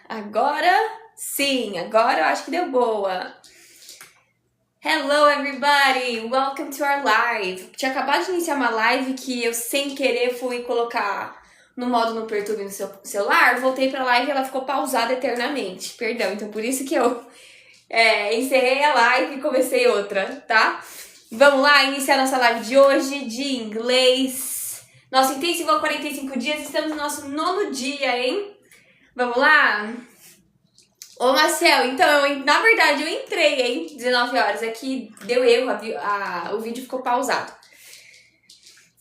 Agora sim, agora eu acho que deu boa. Hello everybody, welcome to our live. Tinha acabado de iniciar uma live que eu sem querer fui colocar no modo não perturbe no seu celular, voltei pra live e ela ficou pausada eternamente. Perdão, então por isso que eu encerrei a live e comecei outra, tá? Vamos lá, iniciar nossa live de hoje de inglês. Nosso intensivão 45 dias, estamos no nosso 9º dia, hein? Vamos lá? Ô, Marcel, então, na verdade, eu entrei, hein? 19 horas. Aqui deu erro, o vídeo ficou pausado.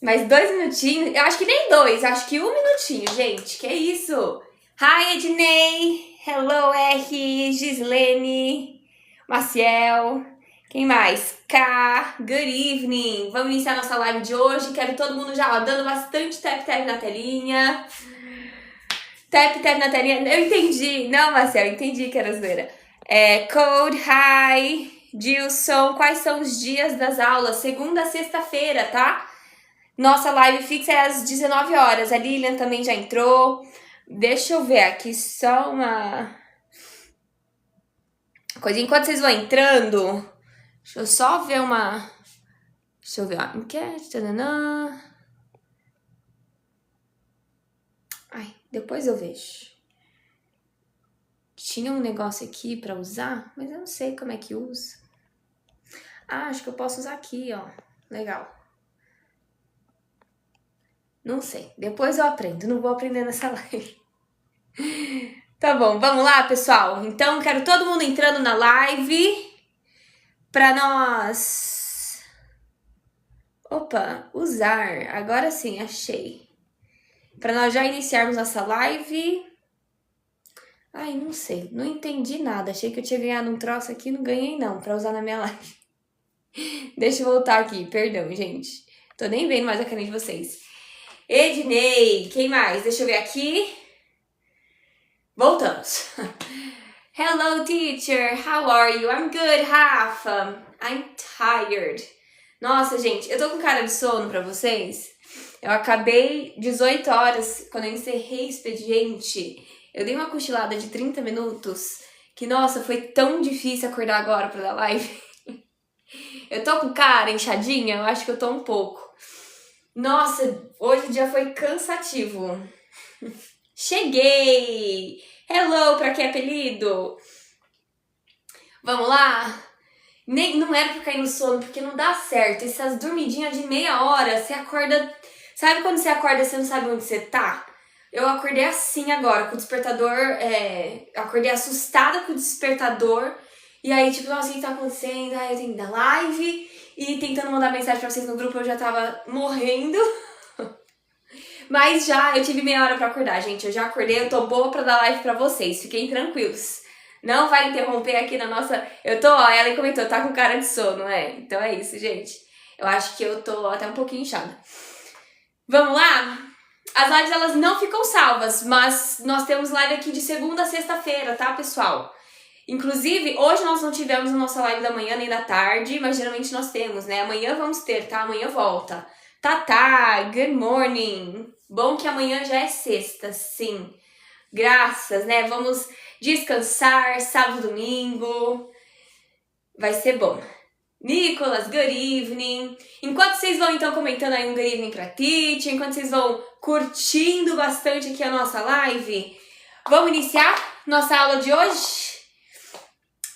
Mas 2 minutinhos, eu acho que nem 2, acho que 1 minutinho, gente. Que isso? Hi, Ednei. Hello, R. Gislene. Maciel. Quem mais? K. Good evening. Vamos iniciar nossa live de hoje. Quero todo mundo já dando bastante tap-tap na telinha. Tap na telinha. Eu entendi. Não, Marcel, eu entendi que era zoeira. Code, hi, Gilson. Quais são os dias das aulas? Segunda a sexta-feira, tá? Nossa live fixa é às 19 horas. A Lilian também já entrou. Deixa eu ver aqui só uma coisa. Enquanto vocês vão entrando, deixa eu só ver uma... Deixa eu ver, ó. Enquete, tananã. Ai, depois eu vejo. Tinha um negócio aqui pra usar, mas eu não sei como é que usa. Ah, acho que eu posso usar aqui, ó. Legal. Não sei. Depois eu aprendo. Não vou aprender nessa live. Tá bom, vamos lá, pessoal? Então, quero todo mundo entrando na live pra nós... Opa, usar. Agora sim, achei. Pra nós já iniciarmos nossa live... Ai, não sei, não entendi nada. Achei que eu tinha ganhado um troço aqui, não ganhei não, pra usar na minha live. Deixa eu voltar aqui, perdão, gente. Tô nem vendo mais a carinha de vocês. Ednei, quem mais? Deixa eu ver aqui. Voltamos. Hello, teacher. How are you? I'm good, Rafa. I'm tired. Nossa, gente, eu tô com cara de sono pra vocês. Eu acabei 18 horas, quando eu encerrei o expediente... Eu dei uma cochilada de 30 minutos, que, nossa, foi tão difícil acordar agora pra dar live. Eu tô com cara inchadinha? Eu acho que eu tô um pouco. Nossa, hoje o dia foi cansativo. Cheguei! Hello, pra que apelido? Vamos lá? Não era pra cair no sono, porque não dá certo. Essas dormidinhas de meia hora, você acorda... Sabe quando você acorda e você não sabe onde você tá? Eu acordei assim agora, com o despertador, acordei assustada com o despertador, e aí, tipo, nossa, o que tá acontecendo? Aí eu tenho que dar live, e tentando mandar mensagem pra vocês no grupo, eu já tava morrendo. Mas já, eu tive meia hora pra acordar, gente, eu já acordei, eu tô boa pra dar live pra vocês, fiquem tranquilos. Não vai interromper aqui na nossa... ela comentou, tá com cara de sono, Então é isso, gente. Eu acho que eu tô até um pouquinho inchada. Vamos lá? As lives, elas não ficam salvas, mas nós temos live aqui de segunda a sexta-feira, tá, pessoal? Inclusive, hoje nós não tivemos a nossa live da manhã nem da tarde, mas geralmente nós temos, né? Amanhã vamos ter, tá? Amanhã volta. Tatá, good morning. Bom que amanhã já é sexta, sim. Graças, né? Vamos descansar, sábado, domingo. Vai ser bom. Nicolas, good evening. Enquanto vocês vão, então, comentando aí um good evening pra Titi, enquanto vocês vão curtindo bastante aqui a nossa live, vamos iniciar nossa aula de hoje?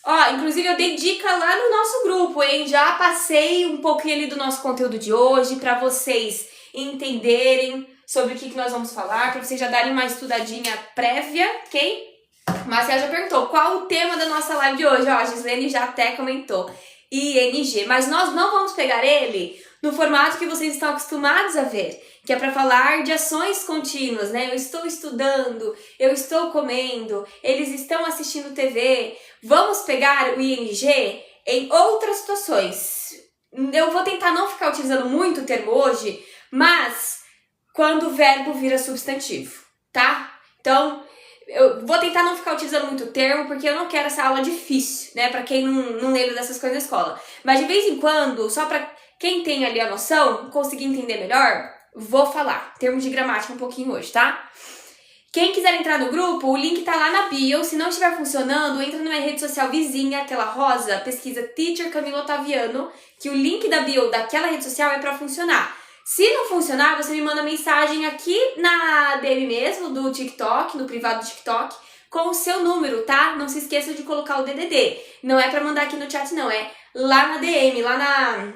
Ó, inclusive eu dei dica lá no nosso grupo, hein? Já passei um pouquinho ali do nosso conteúdo de hoje pra vocês entenderem sobre o que nós vamos falar, pra vocês já darem uma estudadinha prévia, ok? Marcel já perguntou qual o tema da nossa live de hoje. Ó, a Gislene já até comentou. ING, mas nós não vamos pegar ele no formato que vocês estão acostumados a ver, que é para falar de ações contínuas, né? Eu estou estudando, eu estou comendo, eles estão assistindo TV. Vamos pegar o ING em outras situações. Eu vou tentar não ficar utilizando muito o termo hoje, mas quando o verbo vira substantivo, tá? Então... eu vou tentar não ficar utilizando muito o termo, porque eu não quero essa aula difícil, né? Pra quem não lembra dessas coisas na escola. Mas de vez em quando, só pra quem tem ali a noção, conseguir entender melhor, vou falar termos de gramática um pouquinho hoje, tá? Quem quiser entrar no grupo, o link tá lá na bio. Se não estiver funcionando, entra na minha rede social vizinha, aquela rosa, pesquisa Teacher Camila Otaviano, que o link da bio daquela rede social é pra funcionar. Se não funcionar, você me manda mensagem aqui na DM mesmo, do TikTok, no privado do TikTok, com o seu número, tá? Não se esqueça de colocar o DDD. Não é pra mandar aqui no chat, não. É lá na DM, lá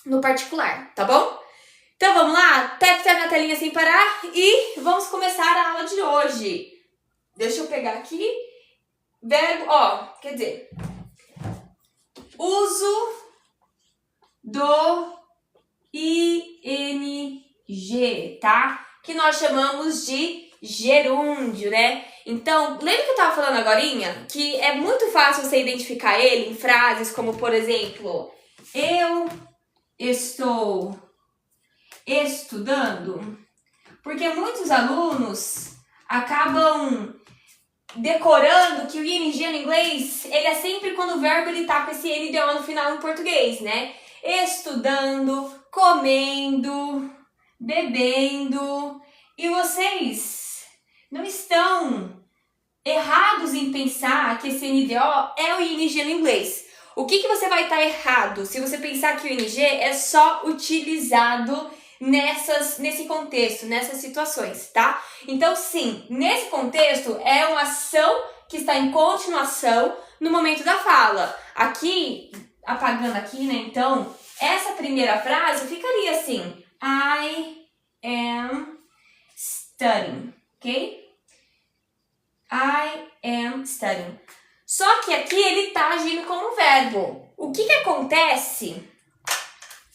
no particular, tá bom? Então vamos lá? Tap na telinha sem parar e vamos começar a aula de hoje. Deixa eu pegar aqui. Verbo, quer dizer, uso do ing, tá? Que nós chamamos de gerúndio, né? Então, lembra que eu tava falando agorinha? Que é muito fácil você identificar ele em frases como, por exemplo, eu estou estudando, porque muitos alunos acabam decorando que o ing no inglês, ele é sempre quando o verbo ele tá com esse NDO no final em português, né? Estudando, comendo, bebendo. E vocês não estão errados em pensar que esse NDO é o ing no inglês. O que você vai estar errado se você pensar que o ing é só utilizado nesse contexto, nessas situações, tá? Então, sim, nesse contexto é uma ação que está em continuação no momento da fala. Aqui, apagando aqui, né? Então, essa primeira frase ficaria assim: I am studying, ok? I am studying. Só que aqui ele tá agindo como verbo. O que acontece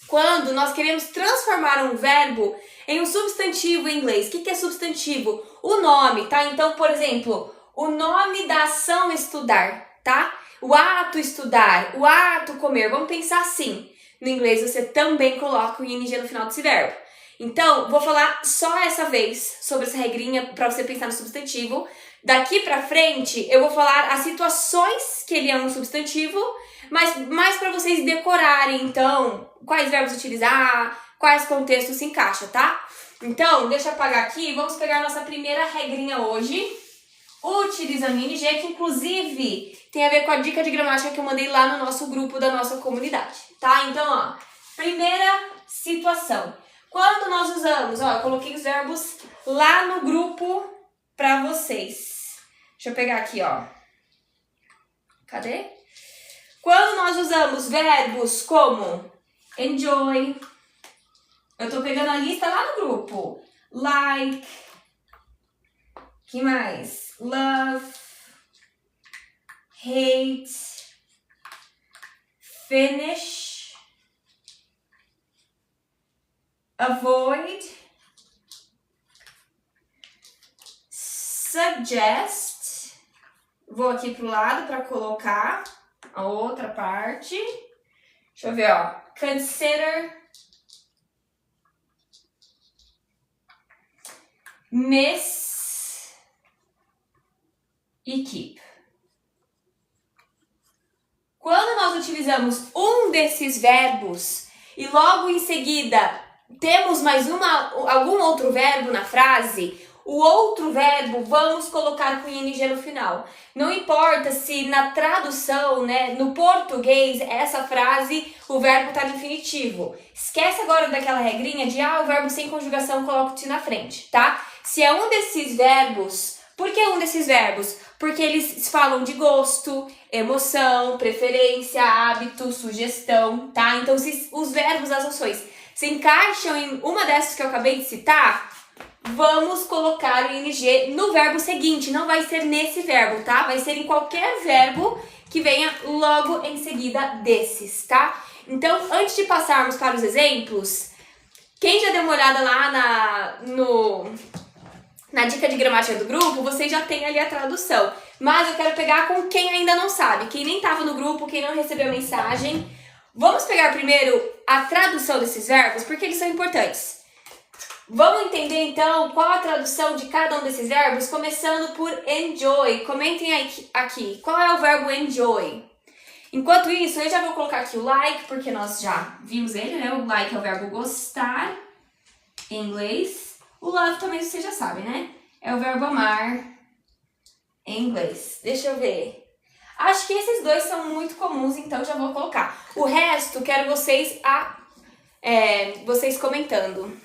quando nós queremos transformar um verbo em um substantivo em inglês? O que é substantivo? O nome, tá? Então, por exemplo, o nome da ação estudar, tá? O ato estudar, o ato comer. Vamos pensar assim. No inglês você também coloca o ing no final desse verbo. Então, vou falar só essa vez sobre essa regrinha para você pensar no substantivo. Daqui pra frente, eu vou falar as situações que ele é um substantivo, mas mais para vocês decorarem, então, quais verbos utilizar, quais contextos se encaixa, tá? Então, deixa eu apagar aqui, vamos pegar a nossa primeira regrinha hoje, utilizando ing, que inclusive tem a ver com a dica de gramática que eu mandei lá no nosso grupo da nossa comunidade, tá? Então, primeira situação. Quando nós usamos, eu coloquei os verbos lá no grupo pra vocês. Deixa eu pegar aqui, Cadê? Quando nós usamos verbos como enjoy, eu tô pegando a lista lá no grupo. Like, que mais? Love, hate, finish, avoid, suggest. Vou aqui pro lado para colocar a outra parte. Deixa eu ver, consider, miss e keep. Quando nós utilizamos um desses verbos e logo em seguida temos mais algum outro verbo na frase, o outro verbo vamos colocar com ing no final. Não importa se na tradução, né, no português, essa frase, o verbo está no infinitivo. Esquece agora daquela regrinha de, o verbo sem conjugação coloca-te na frente, tá? Se é um desses verbos, por que um desses verbos? Porque eles falam de gosto, emoção, preferência, hábito, sugestão, tá? Então, se os verbos, as ações, se encaixam em uma dessas que eu acabei de citar, vamos colocar o ing no verbo seguinte, não vai ser nesse verbo, tá? Vai ser em qualquer verbo que venha logo em seguida desses, tá? Então, antes de passarmos para os exemplos, quem já deu uma olhada lá na dica de gramática do grupo, você já tem ali a tradução. Mas eu quero pegar com quem ainda não sabe, quem nem estava no grupo, quem não recebeu a mensagem. Vamos pegar primeiro a tradução desses verbos, porque eles são importantes. Vamos entender, então, qual a tradução de cada um desses verbos, começando por enjoy. Comentem aqui, qual é o verbo enjoy? Enquanto isso, eu já vou colocar aqui o like, porque nós já vimos ele, né? O like é o verbo gostar, em inglês. O love também você já sabe, né? é o verbo amar em inglês. Deixa eu ver. Acho que esses dois são muito comuns, então já vou colocar. O resto, quero vocês vocês comentando.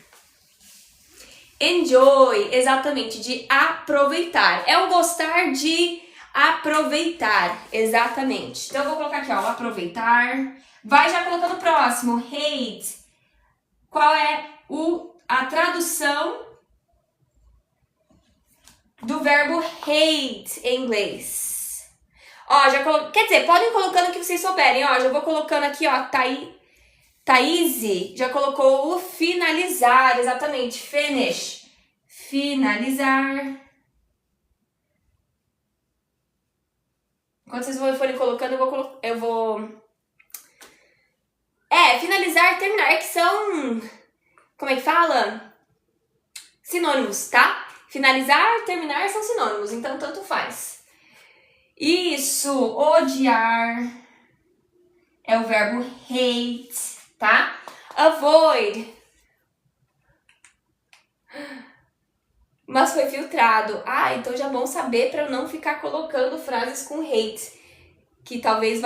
Enjoy, exatamente, de aproveitar. É o gostar de aproveitar, exatamente. Então eu vou colocar aqui, ó, aproveitar. Vai já colocando o próximo, hate. Qual é a tradução do verbo hate em inglês? Ó, quer dizer, podem ir colocando o que vocês souberem, ó. Já vou colocando aqui, ó, Thaís já colocou o finalizar, exatamente, finish. Finalizar. Quando vocês forem colocando, eu vou... finalizar, terminar, que são... Como é que fala? Sinônimos, tá? Finalizar, terminar são sinônimos, então tanto faz. Isso, odiar é o verbo hate, tá? Avoid. Mas foi filtrado. Então já é bom saber para eu não ficar colocando frases com hate, que talvez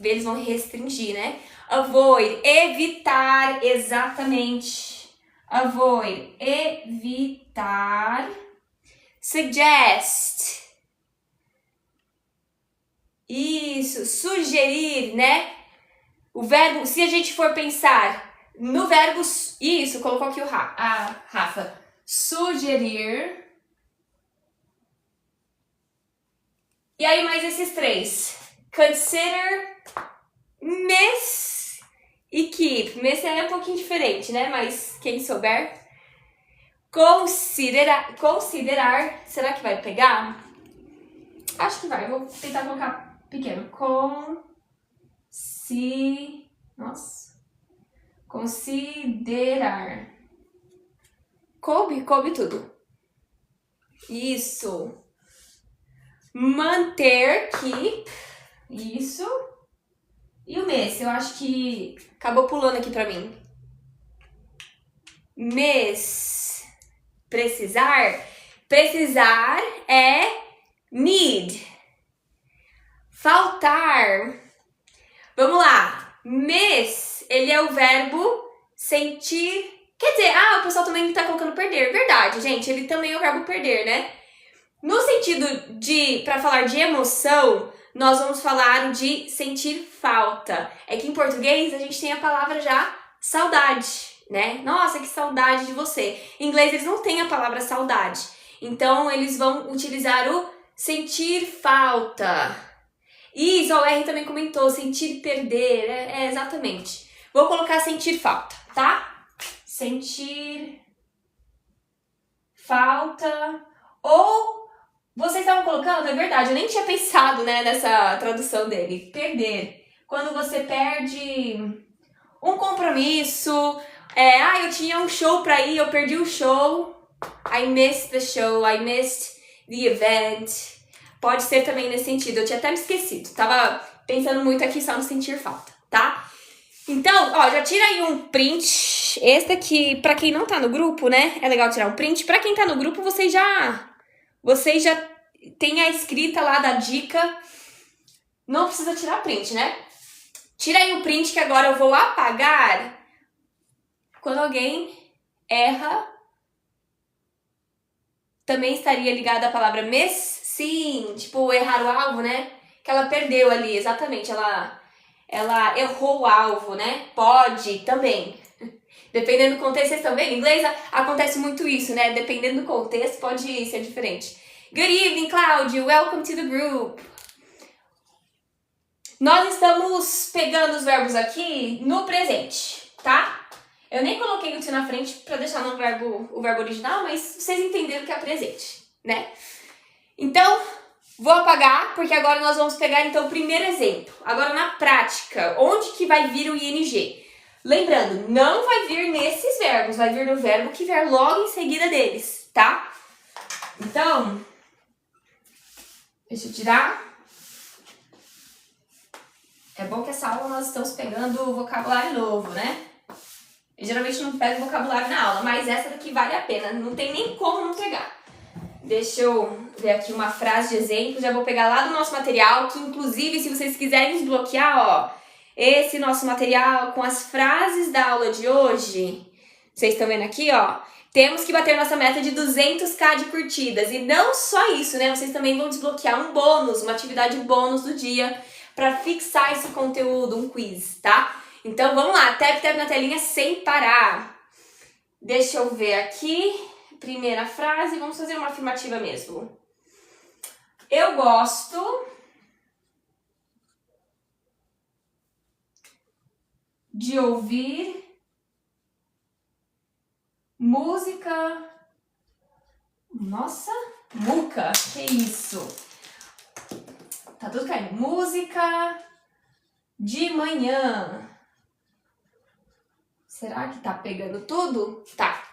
eles vão restringir, né? Avoid, evitar, exatamente. Avoid, evitar. Suggest. Isso, sugerir, né? O verbo, se a gente for pensar no verbo, isso, colocou aqui a Rafa. Sugerir. E aí mais esses três. Consider, miss e keep. Miss é um pouquinho diferente, né? Mas quem souber. Considerar. Será que vai pegar? Acho que vai. Vou tentar colocar pequeno. Considerar. Coube tudo. Isso. Manter, keep. Isso. E o miss, eu acho que acabou pulando aqui pra mim. Miss. Precisar. Precisar é need. Faltar. Vamos lá. Miss, ele é o verbo sentir. Quer dizer, o pessoal também tá colocando perder. Verdade, gente. Ele também é o verbo perder, né? No sentido pra falar de emoção, nós vamos falar de sentir falta. É que em português a gente tem a palavra já saudade, né? Nossa, que saudade de você. Em inglês eles não têm a palavra saudade. Então eles vão utilizar o sentir falta. Isso, o R também comentou, sentir perder. Exatamente. Vou colocar sentir falta, tá? Sentir falta. Ou vocês estavam colocando, é verdade, eu nem tinha pensado, né, nessa tradução dele. Perder. Quando você perde um compromisso. Eu tinha um show pra ir, eu perdi o show. I missed the show, I missed the event. Pode ser também nesse sentido, eu tinha até me esquecido. Tava pensando muito aqui só no sentir falta, tá? Então, ó, já tira aí um print. Esse daqui, pra quem não tá no grupo, né, é legal tirar um print. Pra quem tá no grupo, vocês já tem a escrita lá da dica. Não precisa tirar print, né? Tira aí um print que agora eu vou apagar quando alguém erra. Também estaria ligada a palavra miss? Sim, tipo, errar o alvo, né? Que ela perdeu ali, exatamente. Ela errou o alvo, né? Pode também. Dependendo do contexto, vocês estão vendo? Em inglês acontece muito isso, né? Dependendo do contexto, pode ser diferente. Good evening, Cláudio. Welcome to the group. Nós estamos pegando os verbos aqui no presente, tá? Eu nem coloquei o to na frente para deixar o verbo original, mas vocês entenderam que é presente, né? Então, vou apagar, porque agora nós vamos pegar, então, o primeiro exemplo. Agora, na prática, onde que vai vir o ing? Lembrando, não vai vir nesses verbos, vai vir no verbo que vier logo em seguida deles, tá? Então, deixa eu tirar. É bom que essa aula nós estamos pegando vocabulário novo, né? Eu geralmente não pego vocabulário na aula, mas essa daqui vale a pena, não tem nem como não pegar. Deixa eu ver aqui uma frase de exemplo. Já vou pegar lá do nosso material, que inclusive, se vocês quiserem desbloquear, ó, esse nosso material com as frases da aula de hoje, vocês estão vendo aqui, ó, temos que bater nossa meta de 200k de curtidas. E não só isso, né? Vocês também vão desbloquear um bônus, uma atividade bônus do dia para fixar esse conteúdo, um quiz, tá? Então vamos lá, tap na telinha sem parar. Deixa eu ver aqui. Primeira frase, vamos fazer uma afirmativa mesmo. Eu gosto de ouvir música. Nossa, muca, que isso? Tá tudo caindo. Música de manhã. Será que tá pegando tudo? Tá.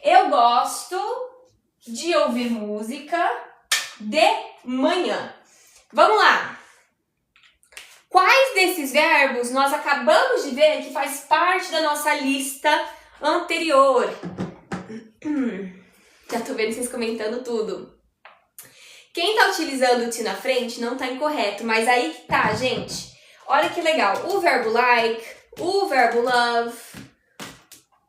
Eu gosto de ouvir música de manhã. Vamos lá. Quais desses verbos nós acabamos de ver que faz parte da nossa lista anterior? Já tô vendo vocês comentando tudo. Quem tá utilizando o to na frente não tá incorreto, mas aí que tá, gente. Olha que legal. O verbo like, o verbo love.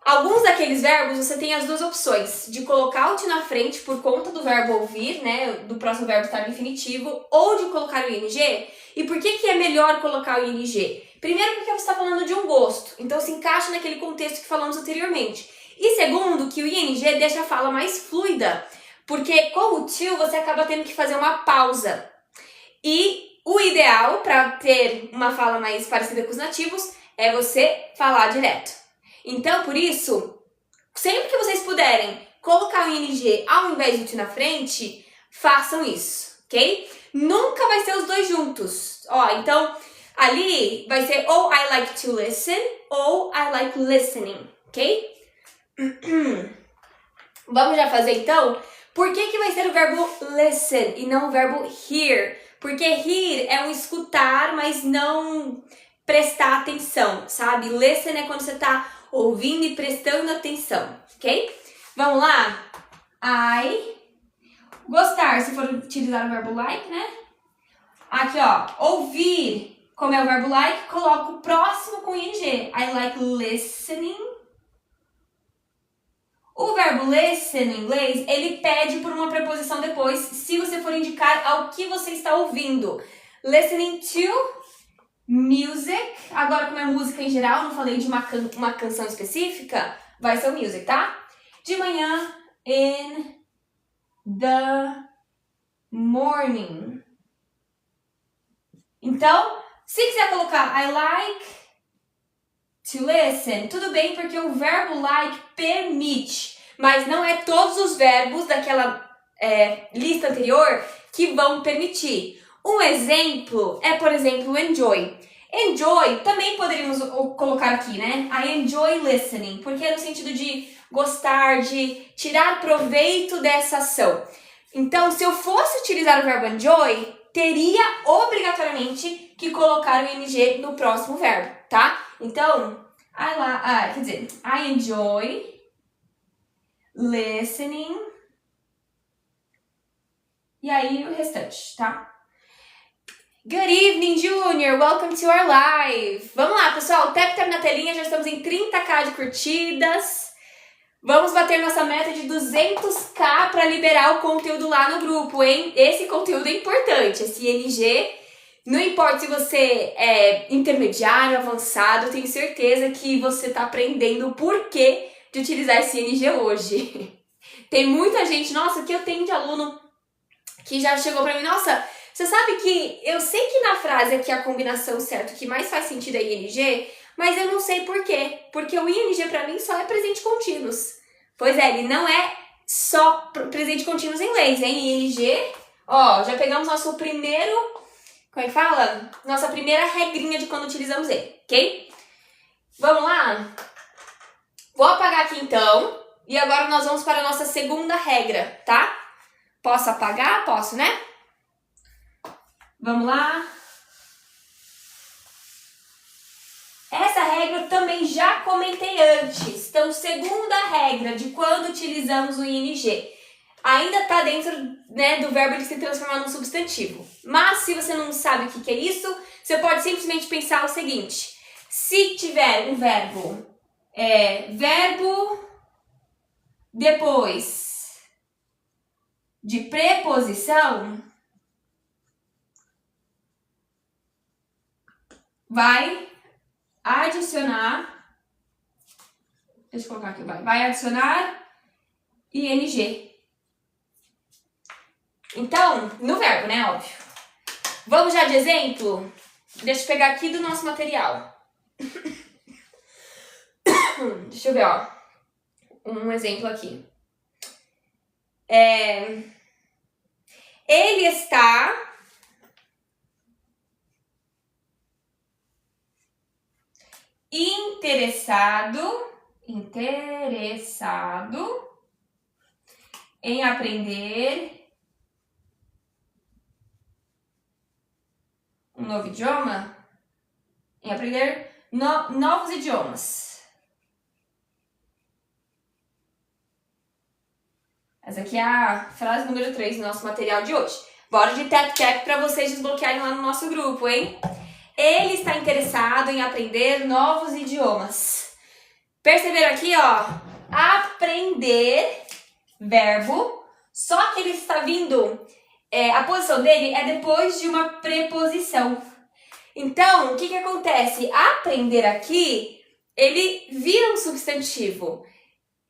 Alguns daqueles verbos você tem as duas opções, de colocar o to na frente por conta do verbo ouvir, né, do próximo verbo estar no infinitivo, ou de colocar o ing. E por que é melhor colocar o ing? Primeiro, porque você está falando de um gosto, então se encaixa naquele contexto que falamos anteriormente. E segundo, que o ing deixa a fala mais fluida, porque com o to você acaba tendo que fazer uma pausa. E o ideal para ter uma fala mais parecida com os nativos é você falar direto. Então, por isso, sempre que vocês puderem colocar o ing ao invés do to na frente, façam isso, ok? Nunca vai ser os dois juntos. Ó, então, ali vai ser ou I like to listen ou I like listening, ok? Vamos já fazer então? Por que vai ser o verbo listen e não o verbo hear? Porque hear é um escutar, mas não prestar atenção, sabe? Listen é quando você tá ouvindo e prestando atenção, ok? Vamos lá? Gostar, se for utilizar o verbo like, né? Aqui, ó, ouvir, como é o verbo like, coloco o próximo com ing. I like listening. O verbo listen, no inglês, ele pede por uma preposição depois, se você for indicar ao que você está ouvindo. Listening to music. Agora, como é música em geral, não falei de uma canção específica, vai ser o music, tá? De manhã, in the morning. Então, se quiser colocar I like to listen, tudo bem, porque o verbo like permite, mas não é todos os verbos daquela lista anterior que vão permitir. Um exemplo é, por exemplo, enjoy. Enjoy também poderíamos colocar aqui, né? I enjoy listening, porque é no sentido de gostar, de tirar proveito dessa ação. Então, se eu fosse utilizar o verbo enjoy, teria obrigatoriamente que colocar o ing no próximo verbo, tá? Então, I enjoy listening. E aí o restante, tá? Good evening, Junior! Welcome to our live! Vamos lá, pessoal, tap na telinha, já estamos em 30k de curtidas. Vamos bater nossa meta de 200k para liberar o conteúdo lá no grupo, hein? Esse conteúdo é importante, esse ING. Não importa se você é intermediário, avançado, tenho certeza que você está aprendendo o porquê de utilizar esse ING hoje. Tem muita gente, nossa, que eu tenho de aluno que já chegou para mim, nossa, você sabe que eu sei que na frase aqui a combinação certa que mais faz sentido é ING, mas eu não sei por quê. Porque o ING para mim só é presente contínuos. Pois é, ele não é só presente contínuos em inglês, hein? ING, ó, já pegamos nosso primeiro, como é que fala? Nossa primeira regrinha de quando utilizamos ele, ok? Vamos lá? Vou apagar aqui então, e agora nós vamos para a nossa segunda regra, tá? Posso apagar? Posso, né? Vamos lá. Essa regra eu também já comentei antes. Então, segunda regra de quando utilizamos o ING. ainda tá dentro, né, do verbo ele se transformar num substantivo. Mas se você não sabe o que é isso, você pode simplesmente pensar o seguinte. Se tiver um verbo, verbo depois de preposição, vai adicionar, deixa eu colocar aqui, vai adicionar ing. Então, no verbo, né, óbvio. Vamos já de exemplo? Deixa eu pegar aqui do nosso material. Deixa eu ver, ó. Um exemplo aqui. Ele está interessado em aprender um novo idioma, em aprender novos idiomas. Essa aqui é a frase número 3 do nosso material de hoje. Bora de tap-tap para vocês desbloquearem lá no nosso grupo, hein? Ele está interessado em aprender novos idiomas. Perceberam aqui, ó? Aprender, verbo, só que ele está vindo, a posição dele é depois de uma preposição. Então, o que acontece? Aprender aqui, ele vira um substantivo.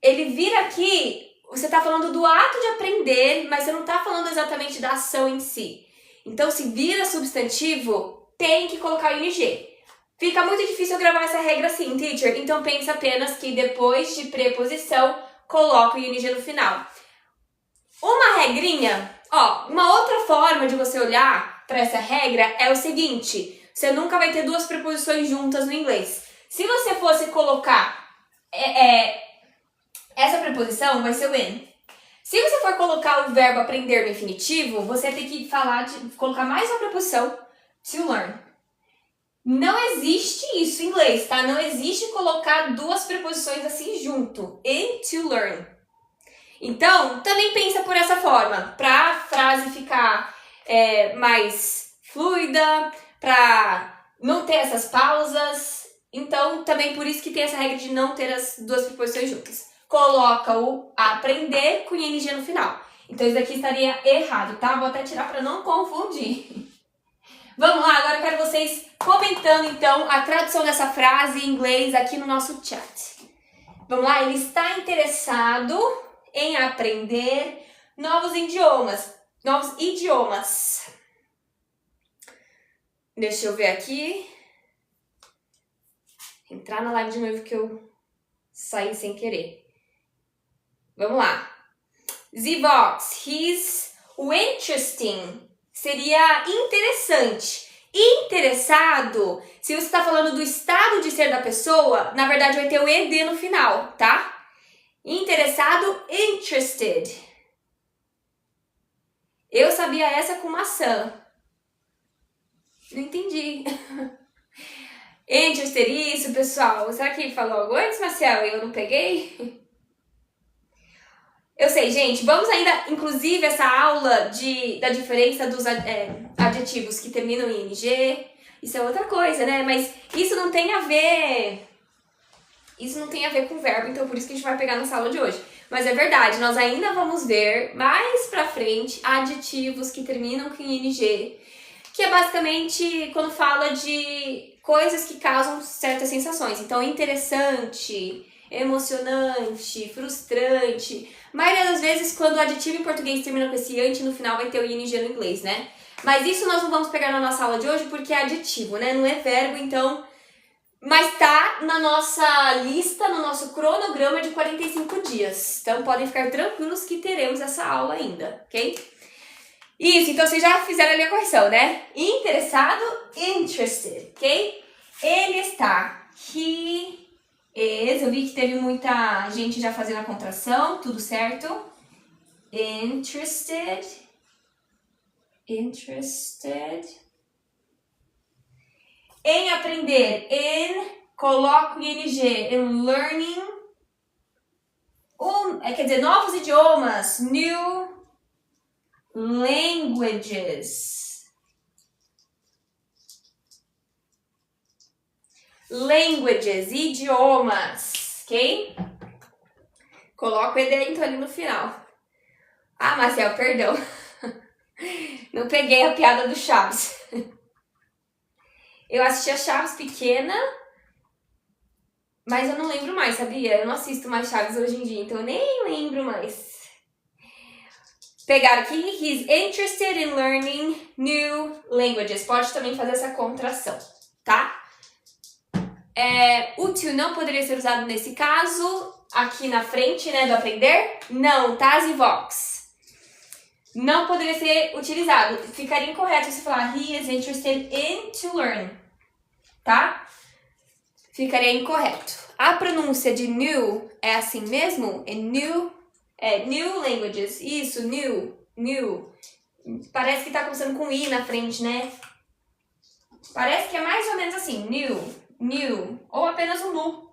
Ele vira aqui, você está falando do ato de aprender, mas você não está falando exatamente da ação em si. Então, se vira substantivo, tem que colocar o ing. Fica muito difícil eu gravar essa regra assim, teacher. Então, pensa apenas que depois de preposição, coloca o ing no final. Uma regrinha, ó, uma outra forma de você olhar para essa regra é o seguinte. Você nunca vai ter duas preposições juntas no inglês. Se você fosse colocar essa preposição, vai ser o in. Se você for colocar o verbo aprender no infinitivo, você tem que colocar mais uma preposição, to learn. Não existe isso em inglês, tá? Não existe colocar duas preposições assim junto. In, to learn. Então, também pensa por essa forma. Para a frase ficar mais fluida, para não ter essas pausas. Então, também por isso que tem essa regra de não ter as duas preposições juntas. Coloca o aprender com ing no final. Então, isso daqui estaria errado, tá? Vou até tirar para não confundir. Vamos lá, agora eu quero vocês comentando, então, a tradução dessa frase em inglês aqui no nosso chat. Vamos lá? Ele está interessado em aprender novos idiomas. Deixa eu ver aqui. Entrar na live de novo que eu saí sem querer. Vamos lá. Zvox, he's interesting. Seria interessante. Interessado, se você está falando do estado de ser da pessoa, na verdade vai ter o ed no final, tá? Interessado, interested. Eu sabia essa com maçã. Não entendi. Interested, isso, pessoal. Será que falou algo antes, Marcel? Eu não peguei? Eu sei, gente. Vamos ainda, inclusive, essa aula da diferença dos adjetivos que terminam em ing. Isso é outra coisa, né? Mas isso não tem a ver... Isso não tem a ver com o verbo, então por isso que a gente vai pegar nessa aula de hoje. Mas é verdade, nós ainda vamos ver mais pra frente adjetivos que terminam com ing, que é basicamente quando fala de coisas que causam certas sensações. Então, interessante, emocionante, frustrante. A maioria das vezes, quando o adjetivo em português termina com esse ante, no final vai ter o ing no inglês, né? Mas isso nós não vamos pegar na nossa aula de hoje porque é adjetivo, né? Não é verbo, então... Mas tá na nossa lista, no nosso cronograma de 45 dias. Então, podem ficar tranquilos que teremos essa aula ainda, ok? Isso, então vocês já fizeram ali a correção, né? Interessado, interested, ok? Ele está. He is. Eu vi que teve muita gente já fazendo a contração, tudo certo? Interested. Em aprender, coloco ing, in learning quer dizer, novos idiomas, new languages. Languages, idiomas, ok? Coloca o edento ali no final. Ah, Marcel, perdão. Não peguei a piada do Chaves. Eu assisti a Chaves pequena, mas eu não lembro mais, sabia? Eu não assisto mais Chaves hoje em dia, então eu nem lembro mais. Pegaram aqui, he's interested in learning new languages. Pode também fazer essa contração, tá? O to não poderia ser usado nesse caso, aqui na frente, né, do aprender. Não, tas e vox. Não poderia ser utilizado. Ficaria incorreto se falar he is interested in to learn, tá? Ficaria incorreto. A pronúncia de new é assim mesmo? New languages. Isso, new. Parece que tá começando com i na frente, né? Parece que é mais ou menos assim, new, ou apenas um nu.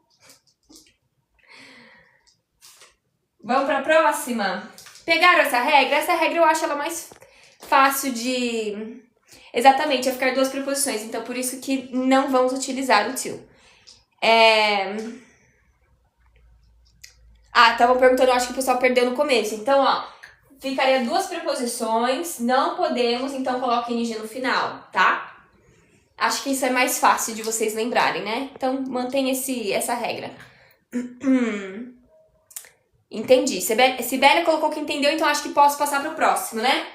Vamos para a próxima. Pegaram essa regra? Essa regra eu acho ela mais fácil de... Exatamente, é ficar duas preposições. Então, por isso que não vamos utilizar o to. Estavam perguntando, eu acho que o pessoal perdeu no começo. Então, ó, ficaria duas preposições, não podemos, então coloca ing no final, tá? Acho que isso é mais fácil de vocês lembrarem, né? Então, mantém essa regra. Entendi. Sibélia colocou que entendeu, então acho que posso passar para o próximo, né?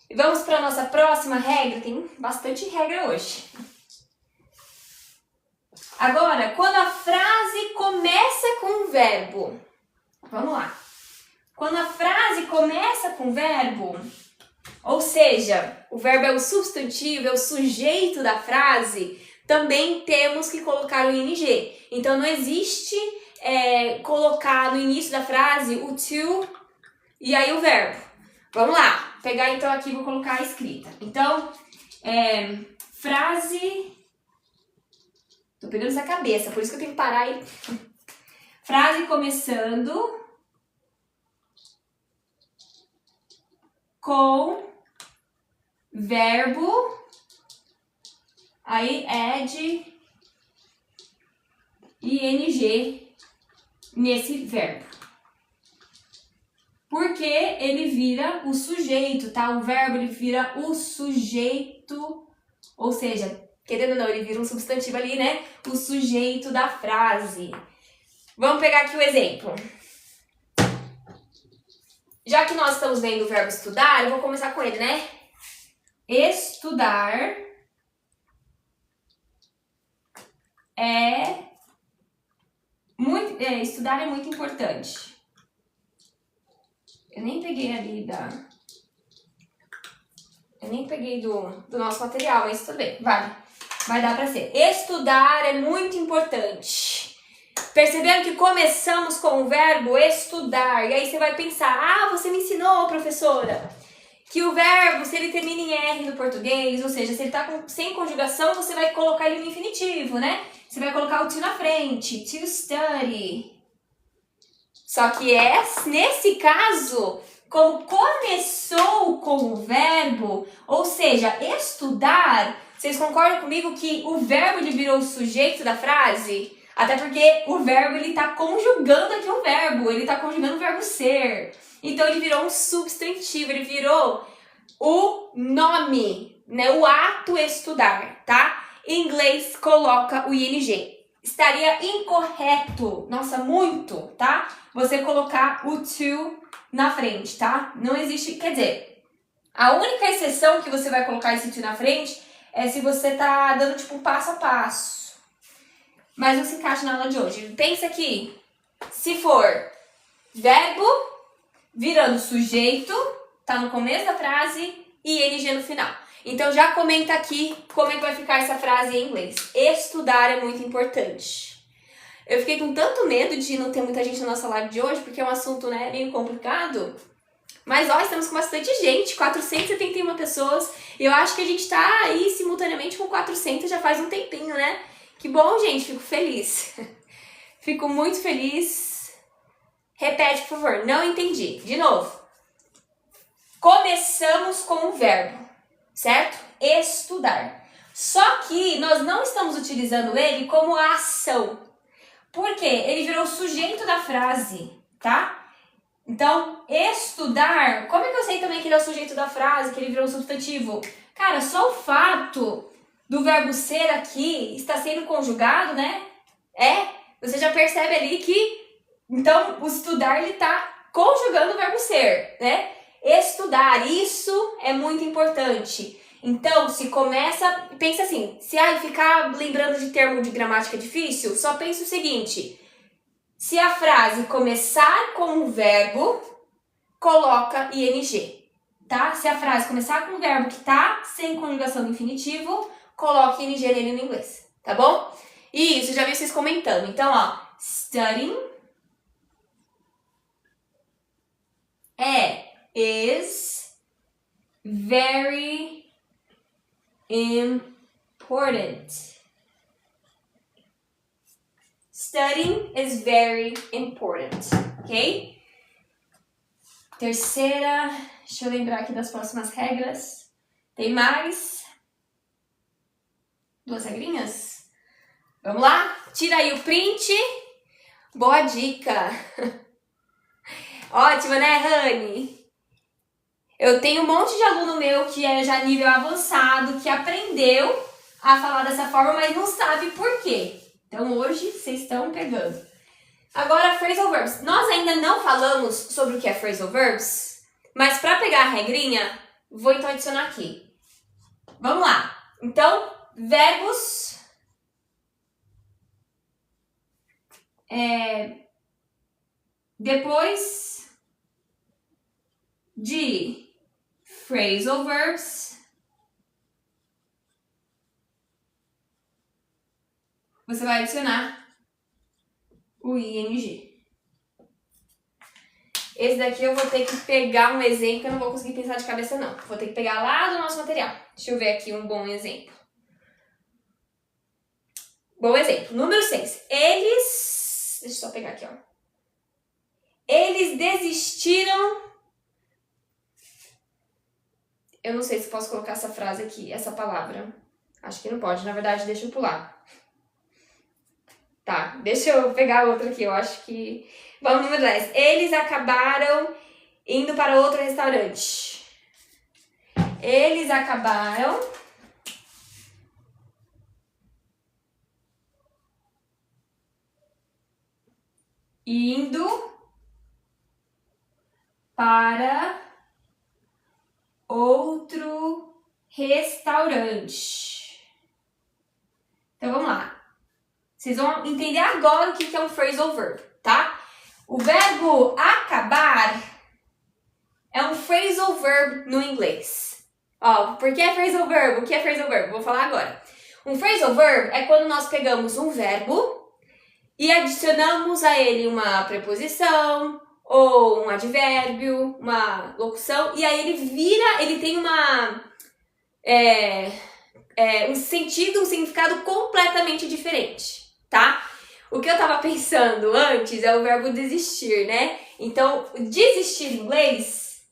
E vamos para a nossa próxima regra. Tem bastante regra hoje. Agora, quando a frase começa com um verbo. Vamos lá. Quando a frase começa com verbo, ou seja, o verbo é o substantivo, é o sujeito da frase, também temos que colocar o ing. Então, não existe colocar no início da frase o to e aí o verbo. Vamos lá. Vou pegar então aqui e vou colocar a escrita. Então, frase... Tô pegando essa cabeça, por isso que eu tenho que parar aí. Frase começando com verbo, aí add ing nesse verbo. Porque ele vira o sujeito, tá? O verbo ele vira o sujeito, ou seja, querendo ou não, ele vira um substantivo ali, né? O sujeito da frase. Vamos pegar aqui o exemplo. Já que nós estamos vendo o verbo estudar, eu vou começar com ele, né? Estudar estudar é muito importante. Eu nem peguei ali Eu nem peguei do nosso material, mas tudo bem, vai dar pra ser. Estudar é muito importante. Perceberam que começamos com o verbo estudar. E aí você vai pensar, você me ensinou, professora, que o verbo, se ele termina em R no português, ou seja, se ele tá sem conjugação, você vai colocar ele no infinitivo, né? Você vai colocar o to na frente, to study. Só que nesse caso, como começou com o verbo, ou seja, estudar, vocês concordam comigo que o verbo ele virou o sujeito da frase? Até porque o verbo ele tá conjugando aqui o verbo, ele tá conjugando o verbo ser. Então ele virou um substantivo, ele virou o nome, né? O ato estudar, tá? Em inglês coloca o ing. Estaria incorreto, nossa, muito, tá? Você colocar o to na frente, tá? Não existe, quer dizer, a única exceção que você vai colocar esse to na frente é se você tá dando tipo um passo a passo. Mas não se encaixa na aula de hoje. Pensa aqui, se for verbo virando sujeito, tá no começo da frase e ing no final. Então já comenta aqui como é que vai ficar essa frase em inglês. Estudar é muito importante. Eu fiquei com tanto medo de não ter muita gente na nossa live de hoje, porque é um assunto, né, meio complicado. Mas, ó, estamos com bastante gente, 471 pessoas. E eu acho que a gente tá aí simultaneamente com 400 já faz um tempinho, né? Que bom, gente, fico feliz. Fico muito feliz Repete, por favor. Não entendi. De novo. Começamos com o verbo, certo? Estudar. Só que nós não estamos utilizando ele como a ação. Por quê? Ele virou o sujeito da frase, tá? Então, estudar... Como é que eu sei também que ele é o sujeito da frase, que ele virou um substantivo? Cara, só o fato do verbo ser aqui está sendo conjugado, né? Você já percebe ali que... Então, o estudar, ele tá conjugando o verbo ser, né? Estudar, isso é muito importante. Então, se começa... Pensa assim, se ficar lembrando de termo de gramática difícil, só pensa o seguinte. Se a frase começar com o verbo, coloca ing, tá? Se a frase começar com o verbo que tá sem conjugação do infinitivo, coloque ing nele no inglês, tá bom? Isso, já vi vocês comentando. Então, ó, studying is very important. Studying is very important, ok? Terceira, deixa eu lembrar aqui das próximas regras. Tem mais 2 regrinhas? Vamos lá? Tira aí o print. Boa dica. Ótima, né, Rani? Eu tenho um monte de aluno meu que é já nível avançado, que aprendeu a falar dessa forma, mas não sabe por quê. Então, hoje, vocês estão pegando. Agora, phrasal verbs. Nós ainda não falamos sobre o que é phrasal verbs, mas para pegar a regrinha, vou então adicionar aqui. Vamos lá. Então, verbos... depois de phrasal verbs, você vai adicionar o ing. Esse daqui eu vou ter que pegar um exemplo, que eu não vou conseguir pensar de cabeça não. Vou ter que pegar lá do nosso material. Deixa eu ver aqui um bom exemplo. Bom exemplo. Número 6. Eles... Deixa eu só pegar aqui, ó. Eles desistiram... Eu não sei se posso colocar essa frase aqui, essa palavra. Acho que não pode, na verdade, deixa eu pular. Tá, deixa eu pegar outra aqui, eu acho que... Vamos no número 10. Eles acabaram indo para outro restaurante. Eles acabaram... indo para outro restaurante. Então, vamos lá. Vocês vão entender agora o que é um phrasal verb, tá? O verbo acabar é um phrasal verb no inglês. Ó, por que é phrasal verb? O que é phrasal verb? Vou falar agora. Um phrasal verb é quando nós pegamos um verbo e adicionamos a ele uma preposição, ou um advérbio, uma locução, e aí ele tem um sentido, um significado completamente diferente, tá? O que eu tava pensando antes é o verbo desistir, né? Então, desistir em inglês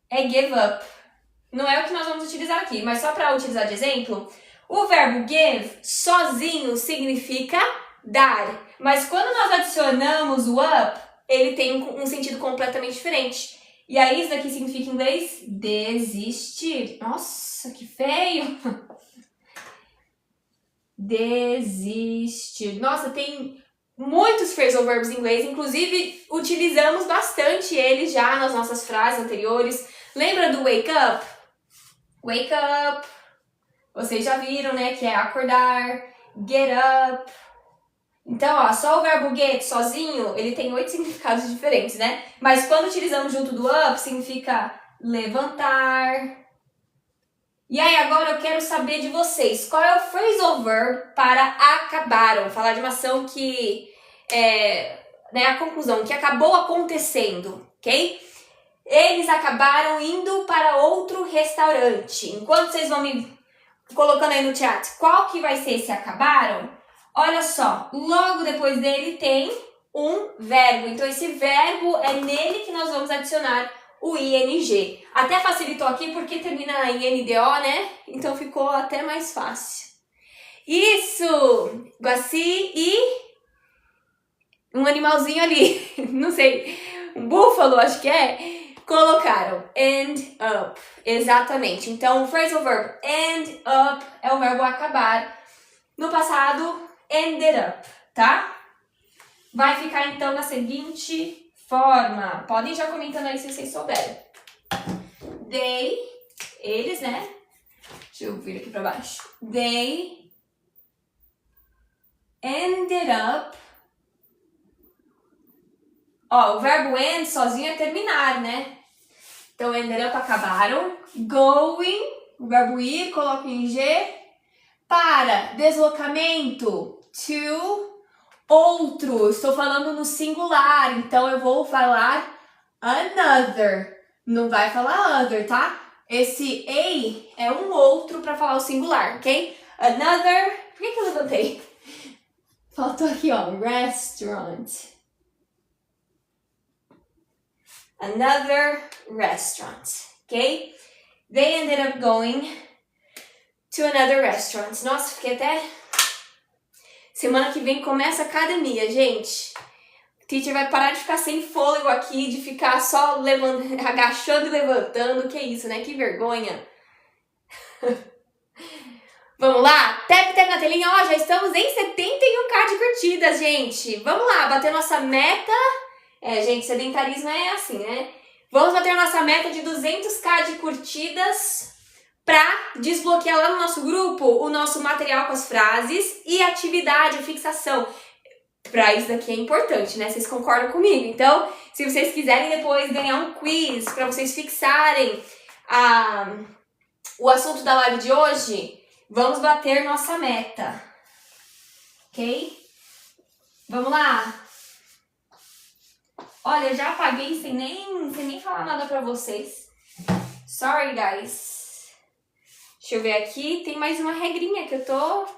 é give up. Não é o que nós vamos utilizar aqui, mas só para utilizar de exemplo, o verbo give sozinho significa dar. Mas quando nós adicionamos o up, ele tem um sentido completamente diferente. E aí isso daqui significa em inglês desistir. Nossa, que feio! Desistir. Nossa, tem muitos phrasal verbs em inglês, inclusive utilizamos bastante eles já nas nossas frases anteriores. Lembra do wake up? Wake up. Vocês já viram, né? Que é acordar. Get up. Então, ó, só o verbo get sozinho, ele tem 8 significados diferentes, né? Mas quando utilizamos junto do up, significa levantar. E aí, agora eu quero saber de vocês, qual é o phrasal verb para acabaram? Falar de uma ação que a conclusão, que acabou acontecendo, ok? Eles acabaram indo para outro restaurante. Enquanto vocês vão me colocando aí no chat, qual que vai ser esse acabaram? Olha só, logo depois dele tem um verbo. Então, esse verbo é nele que nós vamos adicionar o ing. Até facilitou aqui porque termina em NDO, né? Então, ficou até mais fácil. Isso! Guaci e um animalzinho ali, não sei, um búfalo, acho que é. Colocaram end up, exatamente. Então, o phrasal verb end up é o verbo acabar. No passado, ended up, tá? Vai ficar, então, da seguinte forma. Podem ir já comentando aí se vocês souberem. They, eles, né? Deixa eu vir aqui pra baixo. They ended up. Ó, o verbo end sozinho é terminar, né? Então, ended up acabaram. Going, o verbo ir, coloco em G. Para, deslocamento. To, outro. Estou falando no singular, então eu vou falar another. Não vai falar other, tá? Esse a é um outro para falar o singular, ok? Another. Por que eu levantei? Faltou aqui, ó. Restaurant. Another restaurant, ok? They ended up going to another restaurant. Nossa, fiquei até... Semana que vem começa a academia, gente. O teacher vai parar de ficar sem fôlego aqui, de ficar só agachando e levantando. Que isso, né? Que vergonha. Vamos lá? Tap na telinha. Ó, já estamos em 71k de curtidas, gente. Vamos lá, bater nossa meta. Gente, sedentarismo é assim, né? Vamos bater nossa meta de 200k de curtidas para desbloquear lá no nosso grupo o nosso material com as frases e atividade, fixação. Para isso daqui é importante, né? Vocês concordam comigo? Então, se vocês quiserem depois ganhar um quiz para vocês fixarem o assunto da live de hoje, vamos bater nossa meta. Ok? Vamos lá? Olha, eu já apaguei sem nem falar nada pra vocês. Sorry, guys. Deixa eu ver aqui. Tem mais uma regrinha que eu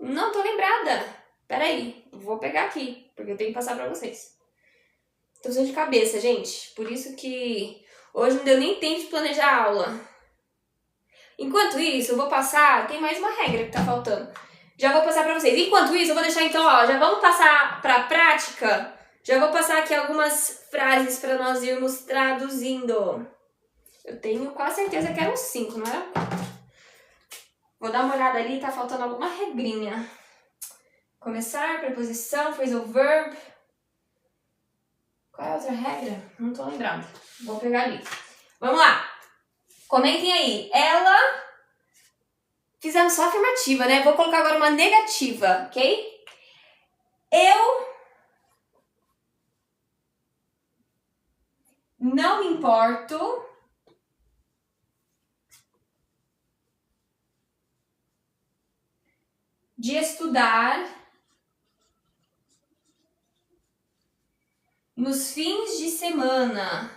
não tô lembrada. Pera aí. Vou pegar aqui, porque eu tenho que passar pra vocês. Tô sem de cabeça, gente. Por isso que hoje não deu nem tempo de planejar a aula. Enquanto isso, eu vou passar... Tem mais uma regra que tá faltando. Já vou passar pra vocês. Enquanto isso, eu vou deixar então, ó... Já vamos passar pra prática... Já vou passar aqui algumas frases para nós irmos traduzindo. Eu tenho quase certeza que eram 5, não é? Vou dar uma olhada ali, tá faltando alguma regrinha. Começar, preposição, phrasal verb. Qual é a outra regra? Não tô lembrando. Vou pegar ali. Vamos lá. Comentem aí. Ela... Fizemos só afirmativa, né? Vou colocar agora uma negativa, ok? Eu... Não me importo de estudar nos fins de semana.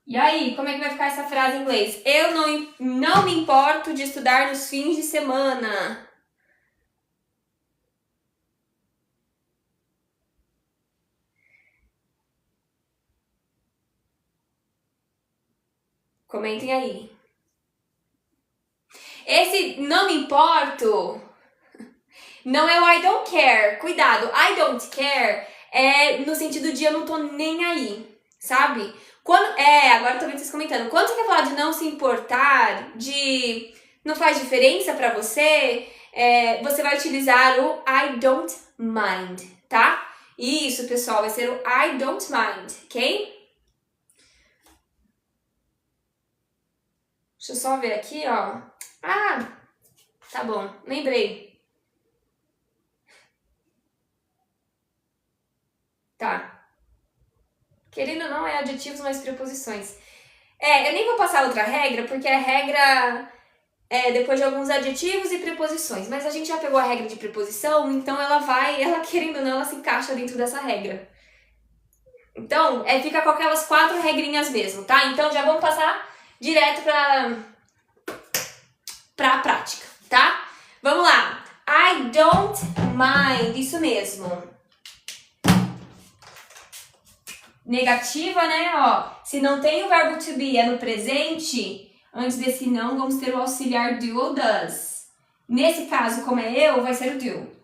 E aí, como é que vai ficar essa frase em inglês? Eu não me importo de estudar nos fins de semana. Comentem aí. Esse não me importo não é o I don't care. Cuidado, I don't care é no sentido de eu não tô nem aí, sabe? Agora eu tô vendo vocês comentando. Quando você quer falar de não se importar, de não faz diferença pra você, você vai utilizar o I don't mind, tá? Isso, pessoal, vai ser o I don't mind, ok? Deixa eu só ver aqui, ó. Ah, tá bom, lembrei. Tá. Querendo ou não, é adjetivos mais preposições. Eu nem vou passar outra regra, porque a regra é depois de alguns adjetivos e preposições. Mas a gente já pegou a regra de preposição, então ela querendo ou não, ela se encaixa dentro dessa regra. Então, fica com aquelas 4 regrinhas mesmo, tá? Então, já vamos passar direto pra prática, tá? Vamos lá. I don't mind. Isso mesmo. Negativa, né? Ó, se não tem o verbo to be, é no presente, antes desse não, vamos ter o auxiliar do ou does. Nesse caso, como é eu, vai ser o do.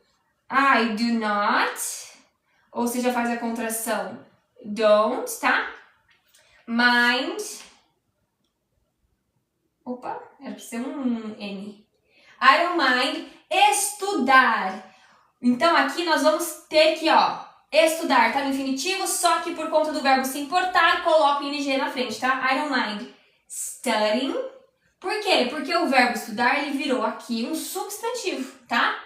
I do not, ou você já faz a contração don't, tá? Mind. Opa, era pra ser um N. I don't mind estudar. Então, aqui nós vamos ter que, ó, estudar tá no infinitivo, só que por conta do verbo se importar, coloco o ing na frente, tá? I don't mind studying. Por quê? Porque o verbo estudar, ele virou aqui um substantivo, tá?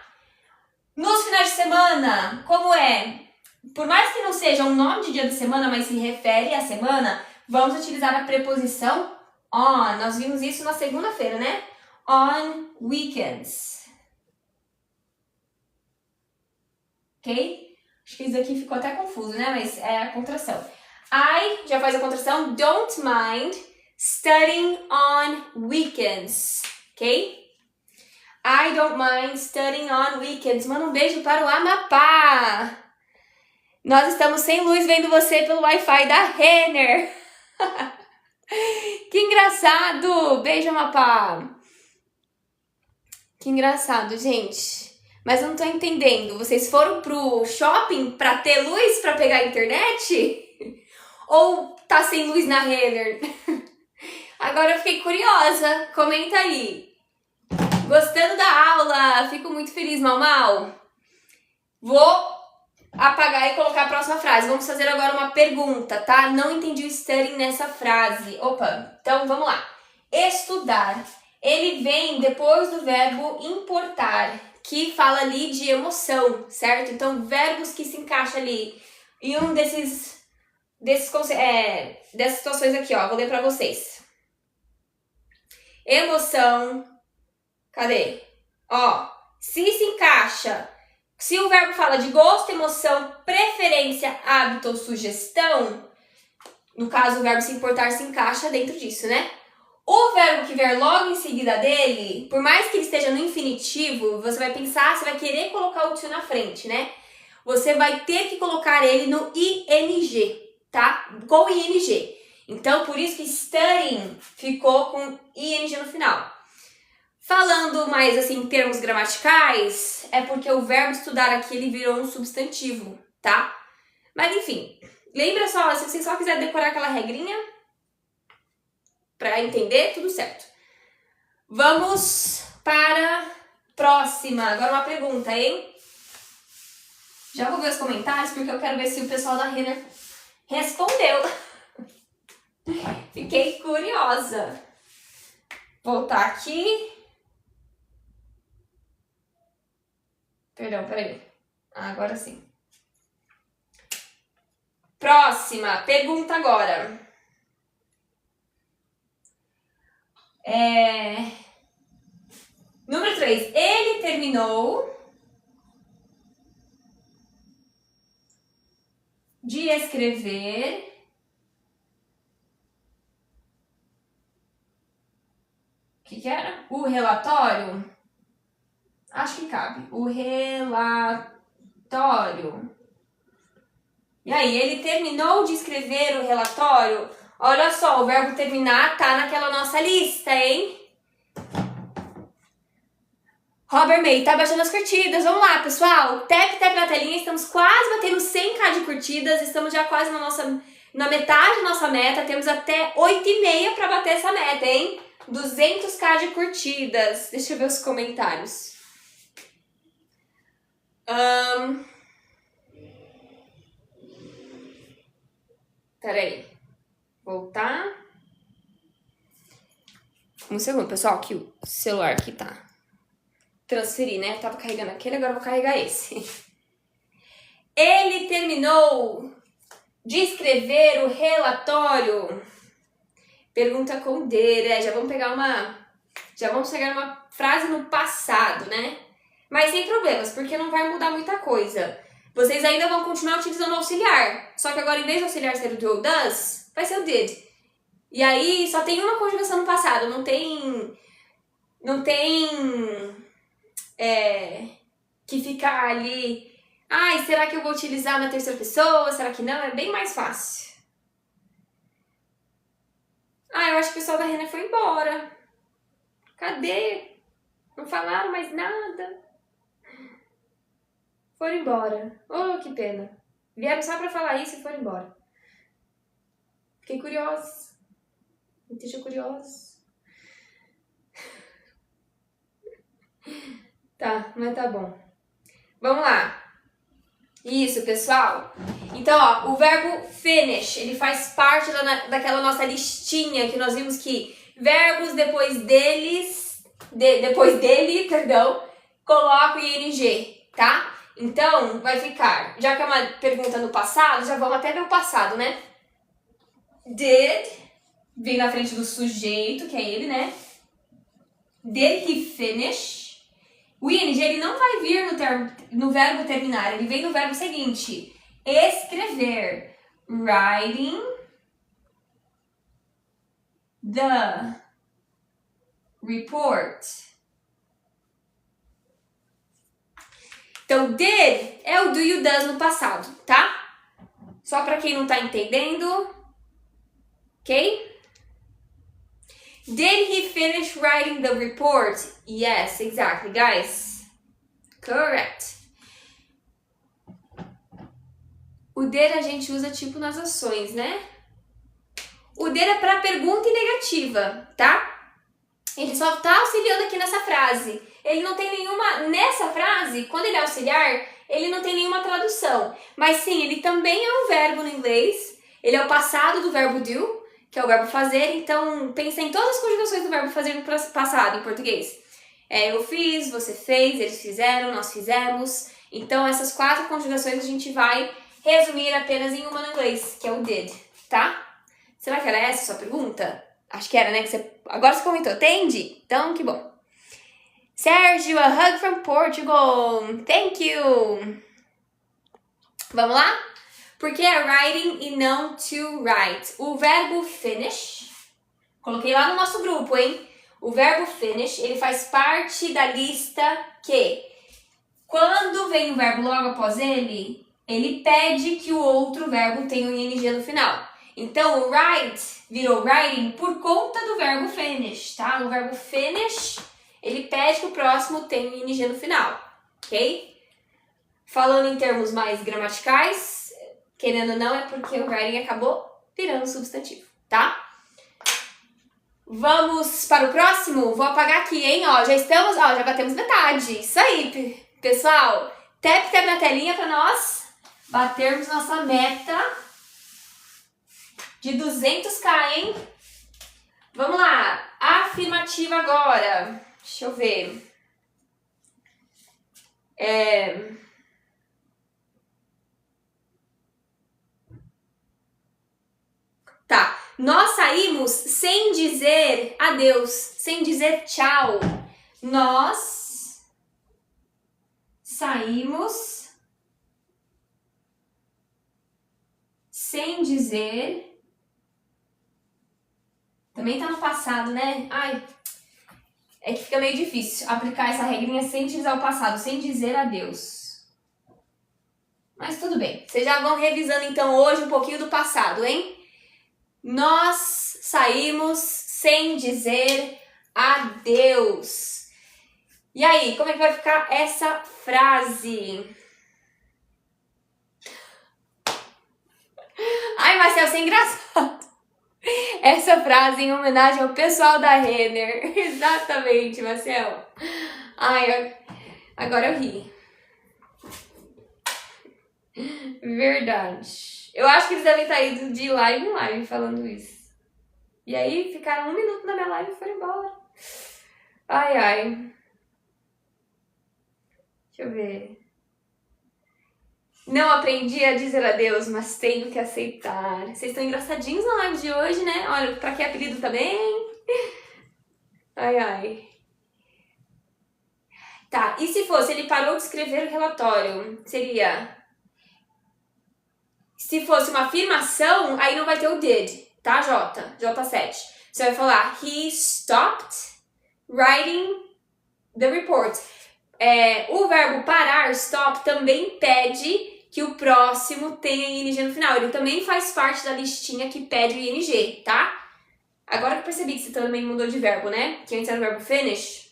Nos finais de semana, como é? Por mais que não seja um nome de dia da semana, mas se refere à semana, vamos utilizar a preposição on. Nós vimos isso na segunda-feira, né? On weekends. Ok? Acho que isso aqui ficou até confuso, né? Mas é a contração. I já faz a contração. Don't mind studying on weekends. Ok? I don't mind studying on weekends. Manda um beijo para o Amapá. Nós estamos sem luz vendo você pelo Wi-Fi da Renner. Que engraçado. Beijo, Amapá. Que engraçado, gente. Mas eu não tô entendendo. Vocês foram pro shopping pra ter luz pra pegar a internet? Ou tá sem luz na Renner? Agora eu fiquei curiosa. Comenta aí. Gostando da aula? Fico muito feliz, Mal. Vou apagar e colocar a próxima frase. Vamos fazer agora uma pergunta, tá? Não entendi o studying nessa frase. Opa, então vamos lá. Estudar. Ele vem depois do verbo importar, que fala ali de emoção, certo? Então, verbos que se encaixam ali em um dessas situações aqui, ó. Vou ler pra vocês. Emoção. Cadê? Ó, se encaixa. Se o verbo fala de gosto, emoção, preferência, hábito ou sugestão, no caso, o verbo se importar se encaixa dentro disso, né? O verbo que vier logo em seguida dele, por mais que ele esteja no infinitivo, você vai pensar, você vai querer colocar o to na frente, né? Você vai ter que colocar ele no ing, tá? Com ing. Então, por isso que studying ficou com ing no final. Falando mais assim em termos gramaticais, é porque o verbo estudar aqui ele virou um substantivo, tá? Mas enfim, lembra só, se você só quiser decorar aquela regrinha para entender, tudo certo. Vamos para a próxima. Agora uma pergunta, hein? Já vou ver os comentários porque eu quero ver se o pessoal da Renner respondeu. Fiquei curiosa. Voltar aqui. Perdão, peraí. Agora sim. Próxima pergunta agora. Número 3. Ele terminou de escrever o que era? O relatório? Acho que cabe. O relatório. E aí, ele terminou de escrever o relatório? Olha só, o verbo terminar tá naquela nossa lista, hein? Robert May, tá baixando as curtidas. Vamos lá, pessoal. Tap na telinha. Estamos quase batendo 100k de curtidas. Estamos já quase na metade da nossa meta. Temos até 8h30 para bater essa meta, hein? 200k de curtidas. Deixa eu ver os comentários. Peraí. Voltar. Um segundo, pessoal, que o celular aqui tá. Transferir, né? Tava carregando aquele, agora eu vou carregar esse. Ele terminou de escrever o relatório. Pergunta com D, já vamos pegar uma frase no passado, né? Mas sem problemas, porque não vai mudar muita coisa. Vocês ainda vão continuar utilizando o auxiliar. Só que agora, em vez do auxiliar ser o do ou does, vai ser o did. E aí, só tem uma conjugação no passado. Não tem que ficar ali, ai, será que eu vou utilizar na terceira pessoa? Será que não? É bem mais fácil. Ah, eu acho que o pessoal da Renner foi embora. Cadê? Não falaram mais nada. Foram embora. Oh, que pena. Vieram só pra falar isso e foram embora. Fiquei curiosa. Me deixa curiosa. Tá, mas tá bom. Vamos lá. Isso, pessoal. Então, ó, o verbo finish, ele faz parte daquela nossa listinha que nós vimos que verbos depois dele, coloca o ing, tá? Então, vai ficar, já que é uma pergunta no passado, já vamos até ver o passado, né? Did, vem na frente do sujeito, que é ele, né? Did he finish? O ing, ele não vai vir no verbo terminar, ele vem no verbo seguinte. Escrever. Writing the report. Então, did é o do e o does no passado, tá? Só para quem não tá entendendo. Ok? Did he finish writing the report? Yes, exactly, guys. Correct. O did a gente usa tipo nas ações, né? O did é para pergunta e negativa, tá? Ele só tá auxiliando aqui nessa frase. Ele não tem nenhuma... Nessa frase, quando ele é auxiliar, ele não tem nenhuma tradução. Mas sim, ele também é um verbo no inglês. Ele é o passado do verbo do, que é o verbo fazer. Então, pensa em todas as conjugações do verbo fazer no passado, em português. Eu fiz, você fez, eles fizeram, nós fizemos. Então, essas 4 conjugações a gente vai resumir apenas em uma no inglês, que é o did, tá? Será que era essa a sua pergunta? Acho que era, né? Agora você comentou, entende? Então, que bom. Sérgio, a hug from Portugal. Thank you. Vamos lá? Porque é writing e não to write. O verbo finish, coloquei lá no nosso grupo, hein? O verbo finish, ele faz parte da lista que, quando vem o verbo logo após ele pede que o outro verbo tenha um ing no final. Então, o write virou writing por conta do verbo finish, tá? O verbo finish, ele pede que o próximo tenha um ing no final, ok? Falando em termos mais gramaticais, querendo ou não, é porque o writing acabou virando substantivo, tá? Vamos para o próximo? Vou apagar aqui, hein? Ó, já batemos metade. Isso aí, pessoal. Tap na telinha para nós batermos nossa meta de 200k, hein? Vamos lá. Afirmativa agora. Deixa eu ver. Tá. Nós saímos sem dizer adeus, sem dizer tchau. Nós saímos sem dizer... Também tá no passado, né? Ai, é que fica meio difícil aplicar essa regrinha sem utilizar o passado, sem dizer adeus. Mas tudo bem. Vocês já vão revisando então hoje um pouquinho do passado, hein? Nós saímos sem dizer adeus. E aí, como é que vai ficar essa frase? Ai, Marcel, você é engraçado. Essa frase em homenagem ao pessoal da Renner. Exatamente, Marcel. Ai, agora eu ri. Verdade. Eu acho que eles devem estar indo de live em live falando isso. E aí ficaram 1 minuto na minha live e foram embora. Ai, ai. Deixa eu ver. Não aprendi a dizer adeus, mas tenho que aceitar. Vocês estão engraçadinhos na live de hoje, né? Olha, pra que apelido também? Ai, ai. Tá, e se fosse, ele parou de escrever o relatório? Seria... Se fosse uma afirmação, aí não vai ter o did, tá, J? J7. Você vai falar, he stopped writing the report. o verbo parar, stop, também pede que o próximo tenha ing no final. Ele também faz parte da listinha que pede o ing, tá? Agora que eu percebi que você também mudou de verbo, né? Que antes era o verbo finish.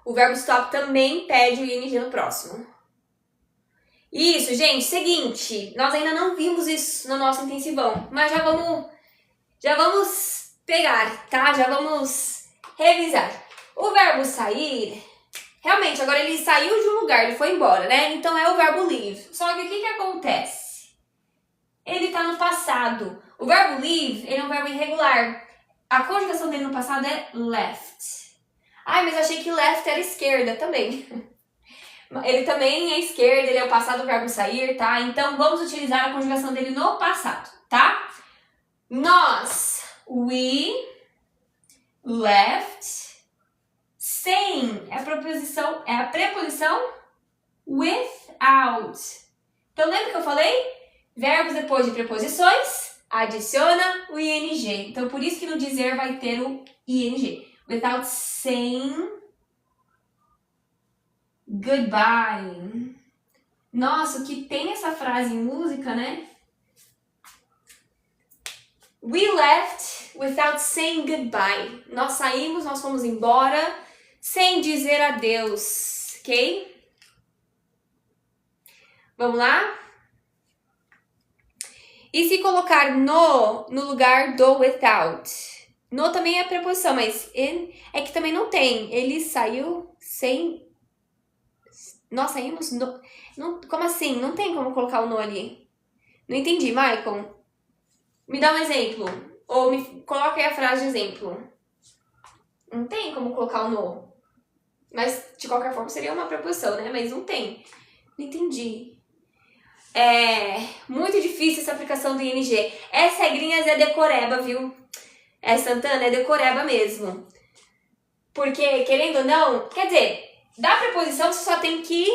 O verbo stop também pede o ing no próximo. Isso, gente, seguinte. Nós ainda não vimos isso no nosso intensivão, mas já vamos pegar, tá? Já vamos revisar. O verbo sair, realmente, agora ele saiu de um lugar, ele foi embora, né? Então é o verbo leave. Só que o que acontece? Ele tá no passado. O verbo leave, ele é um verbo irregular. A conjugação dele no passado é left. Ai, mas eu achei que left era esquerda também. Ele também é esquerda, ele é o passado do verbo sair, tá? Então vamos utilizar a conjugação dele no passado, tá? Nós, we left, sem é a preposição without. Então lembra que eu falei? Verbos depois de preposições, adiciona o ing. Então por isso que no dizer vai ter o ing. Without saying goodbye. Nossa, o que tem essa frase em música, né? We left without saying goodbye. Nós saímos, nós fomos embora sem dizer adeus, ok? Vamos lá? E se colocar no lugar do without? No também é a preposição, mas in é que também não tem. Ele saiu sem... Nós saímos no... Não, como assim? Não tem como colocar o no ali. Não entendi, Michael. Me dá um exemplo. Ou me coloca aí a frase de exemplo. Não tem como colocar o no. Mas, de qualquer forma, seria uma preposição, né? Mas não tem. Não entendi. É muito difícil essa aplicação do ing. Essa regrinha é decoreba, viu? Santana, é decoreba mesmo. Porque, querendo ou não... Quer dizer, da preposição você só tem que...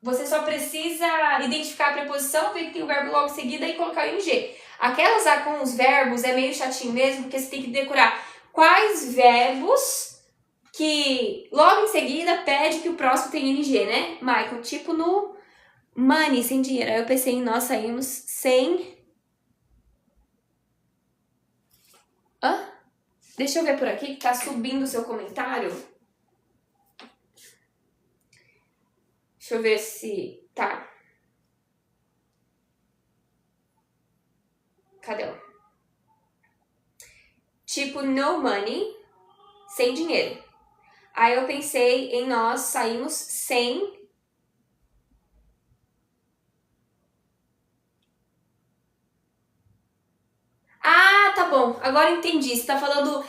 Você só precisa identificar a preposição, ver que tem o verbo logo em seguida e colocar o ing. Aquelas lá com os verbos é meio chatinho mesmo, porque você tem que decorar quais verbos que logo em seguida pede que o próximo tenha ing, né? Michael, tipo no money, sem dinheiro. Aí eu pensei em nós saímos sem... Hã? Deixa eu ver por aqui que tá subindo o seu comentário. Deixa eu ver se... Tá. Cadê? Tipo, no money, sem dinheiro. Aí eu pensei em nós saímos sem... Ah, tá bom. Agora entendi. Você tá falando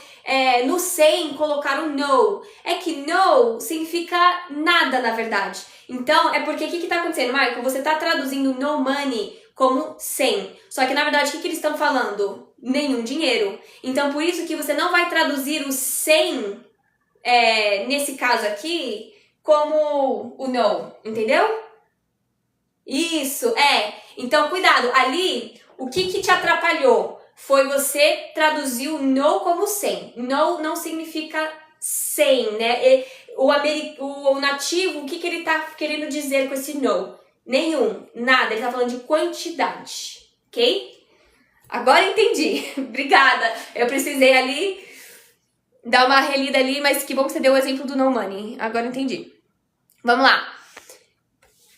no sem colocar o no. É que no significa nada, na verdade. Então, é porque o que tá acontecendo, Michael? Você tá traduzindo no money como sem. Só que, na verdade, o que eles estão falando? Nenhum dinheiro. Então, por isso que você não vai traduzir o sem, nesse caso aqui, como o no. Entendeu? Isso, Então, cuidado. Ali, o que te atrapalhou? Foi você traduzir o no como sem. No não significa sem, né? O nativo, o que ele tá querendo dizer com esse no? Nenhum, nada. Ele tá falando de quantidade, ok? Agora entendi. Obrigada. Eu precisei ali dar uma relida ali, mas que bom que você deu o exemplo do no money. Agora entendi. Vamos lá.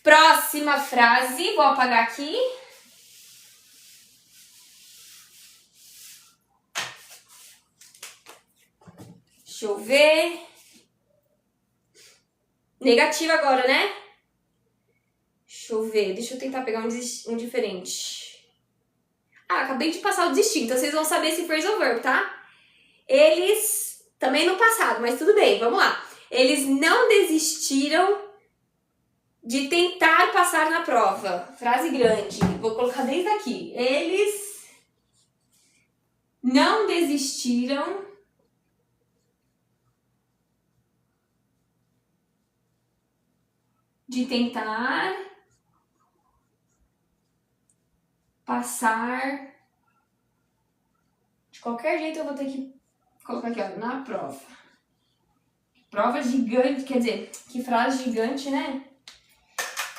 Próxima frase. Vou apagar aqui. Deixa eu ver. Negativa agora, né? Deixa eu ver. Deixa eu tentar pegar um diferente. Ah, acabei de passar o desistir. Então vocês vão saber esse phrasal verb, tá? Eles... Também no passado, mas tudo bem. Vamos lá. Eles não desistiram de tentar passar na prova. Frase grande. Vou colocar desde aqui. Eles não desistiram de tentar passar. De qualquer jeito eu vou ter que colocar aqui, ó, na prova. Prova gigante, quer dizer, que frase gigante, né?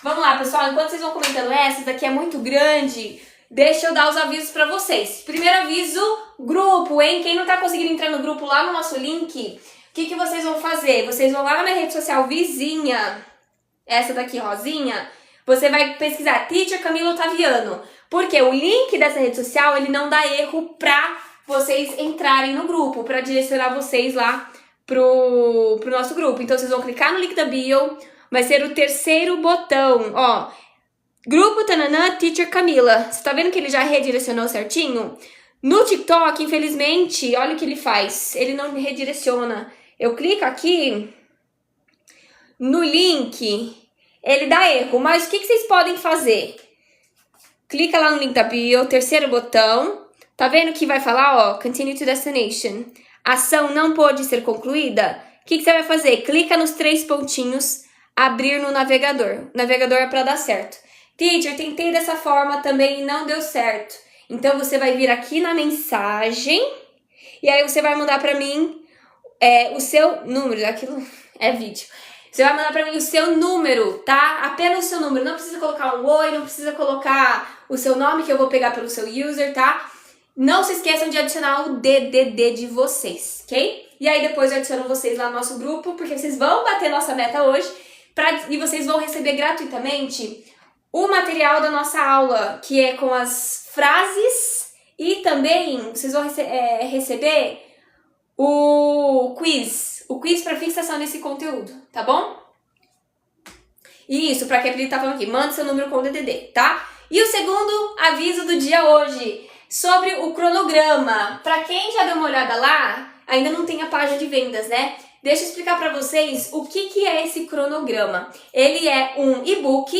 Vamos lá, pessoal, enquanto vocês vão comentando essa daqui é muito grande, deixa eu dar os avisos pra vocês. Primeiro aviso, grupo, hein? Quem não tá conseguindo entrar no grupo lá no nosso link, o que vocês vão fazer? Vocês vão lá na minha rede social vizinha, essa daqui, rosinha, você vai pesquisar Teacher Camila Ottaviano, porque o link dessa rede social, ele não dá erro pra vocês entrarem no grupo, pra direcionar vocês lá pro nosso grupo. Então, vocês vão clicar no link da bio, vai ser o terceiro botão, ó, Grupo Tananã Teacher Camila. Você tá vendo que ele já redirecionou certinho? No TikTok, infelizmente, olha o que ele faz, ele não me redireciona. Eu clico aqui no link, ele dá erro, mas o que vocês podem fazer? Clica lá no link da bio, terceiro botão, tá vendo que vai falar, ó, Continue to Destination. Ação não pode ser concluída. O que você vai fazer? Clica nos 3 pontinhos, abrir no navegador. O navegador é para dar certo. Teacher, tentei dessa forma também e não deu certo. Então, você vai vir aqui na mensagem e aí você vai mandar para mim o seu número. Aquilo é vídeo. Você vai mandar para mim o seu número, tá? Apenas o seu número. Não precisa colocar um oi, não precisa colocar o seu nome que eu vou pegar pelo seu user, tá? Não se esqueçam de adicionar o DDD de vocês, ok? E aí depois eu adiciono vocês lá no nosso grupo, porque vocês vão bater nossa meta hoje e vocês vão receber gratuitamente o material da nossa aula, que é com as frases e também vocês vão receber o quiz para fixação desse conteúdo, tá bom? Isso, para que a Apelido tá falando aqui, manda seu número com o DDD, tá? E o segundo aviso do dia hoje, sobre o cronograma. Para quem já deu uma olhada lá, ainda não tem a página de vendas, né? Deixa eu explicar para vocês o que é esse cronograma. Ele é um e-book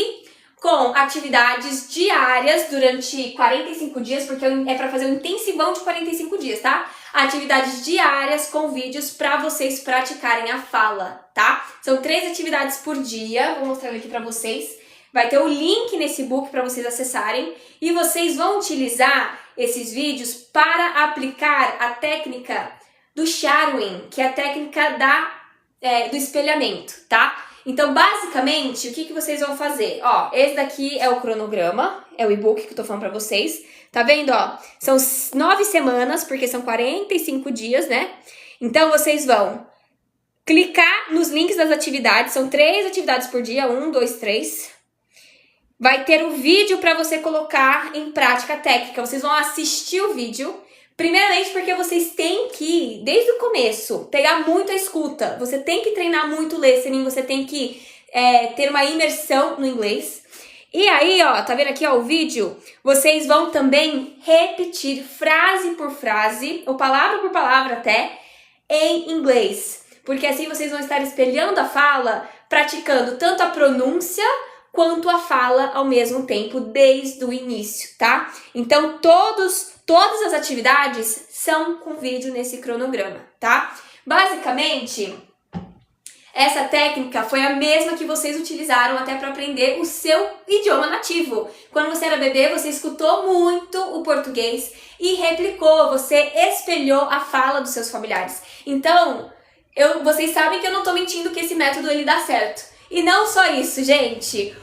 com atividades diárias durante 45 dias, porque é para fazer um intensivão de 45 dias, tá? Atividades diárias com vídeos para vocês praticarem a fala, tá? São 3 atividades por dia, vou mostrar aqui para vocês. Vai ter o link nesse e-book para vocês acessarem e vocês vão utilizar esses vídeos para aplicar a técnica do shadowing, que é a técnica do espelhamento, tá? Então, basicamente, o que vocês vão fazer? Ó, esse daqui é o cronograma, é o e-book que eu tô falando pra vocês. Tá vendo, ó? São 9 semanas, porque são 45 dias, né? Então, vocês vão clicar nos links das atividades. São 3 atividades por dia, 1, 2, 3. Vai ter o vídeo pra você colocar em prática a técnica. Vocês vão assistir o vídeo. Primeiramente porque vocês têm que, desde o começo, pegar muito a escuta. Você tem que treinar muito o listening, você tem que ter uma imersão no inglês. E aí, ó, tá vendo aqui, ó, o vídeo? Vocês vão também repetir frase por frase, ou palavra por palavra até, em inglês. Porque assim vocês vão estar espelhando a fala, praticando tanto a pronúncia quanto a fala ao mesmo tempo, desde o início, tá? Então, todas as atividades são com vídeo nesse cronograma, tá? Basicamente, essa técnica foi a mesma que vocês utilizaram até para aprender o seu idioma nativo. Quando você era bebê, você escutou muito o português e replicou, você espelhou a fala dos seus familiares. Então, vocês sabem que eu não tô mentindo que esse método ele dá certo. E não só isso, gente.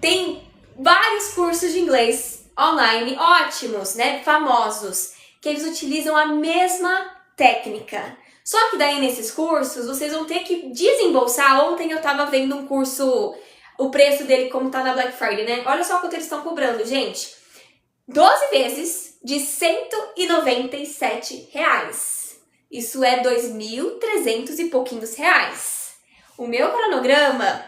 Tem vários cursos de inglês online ótimos, né, famosos, que eles utilizam a mesma técnica. Só que daí nesses cursos vocês vão ter que desembolsar. Ontem eu tava vendo um curso, o preço dele como tá na Black Friday, né? Olha só quanto eles estão cobrando, gente. 12 vezes de R$197. Isso é 2.300 e pouquinhos reais. O meu cronograma,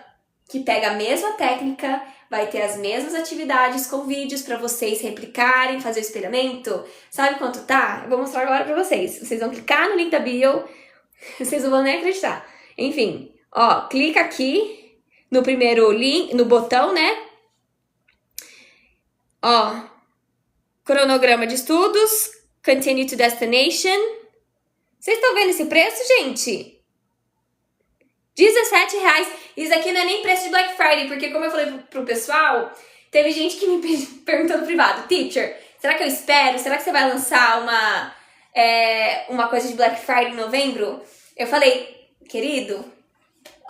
que pega a mesma técnica, vai ter as mesmas atividades com vídeos para vocês replicarem, fazer o espelhamento. Sabe quanto tá? Eu vou mostrar agora para vocês. Vocês vão clicar no link da bio, vocês não vão nem acreditar. Enfim, ó, clica aqui no primeiro link, no botão, né? Ó, cronograma de estudos, Continue to Destination. Vocês estão vendo esse preço, gente? R$17. Isso aqui não é nem preço de Black Friday, porque como eu falei pro pessoal, teve gente que me perguntou no privado, Teacher, será que eu espero? Será que você vai lançar uma coisa de Black Friday em novembro? Eu falei, querido,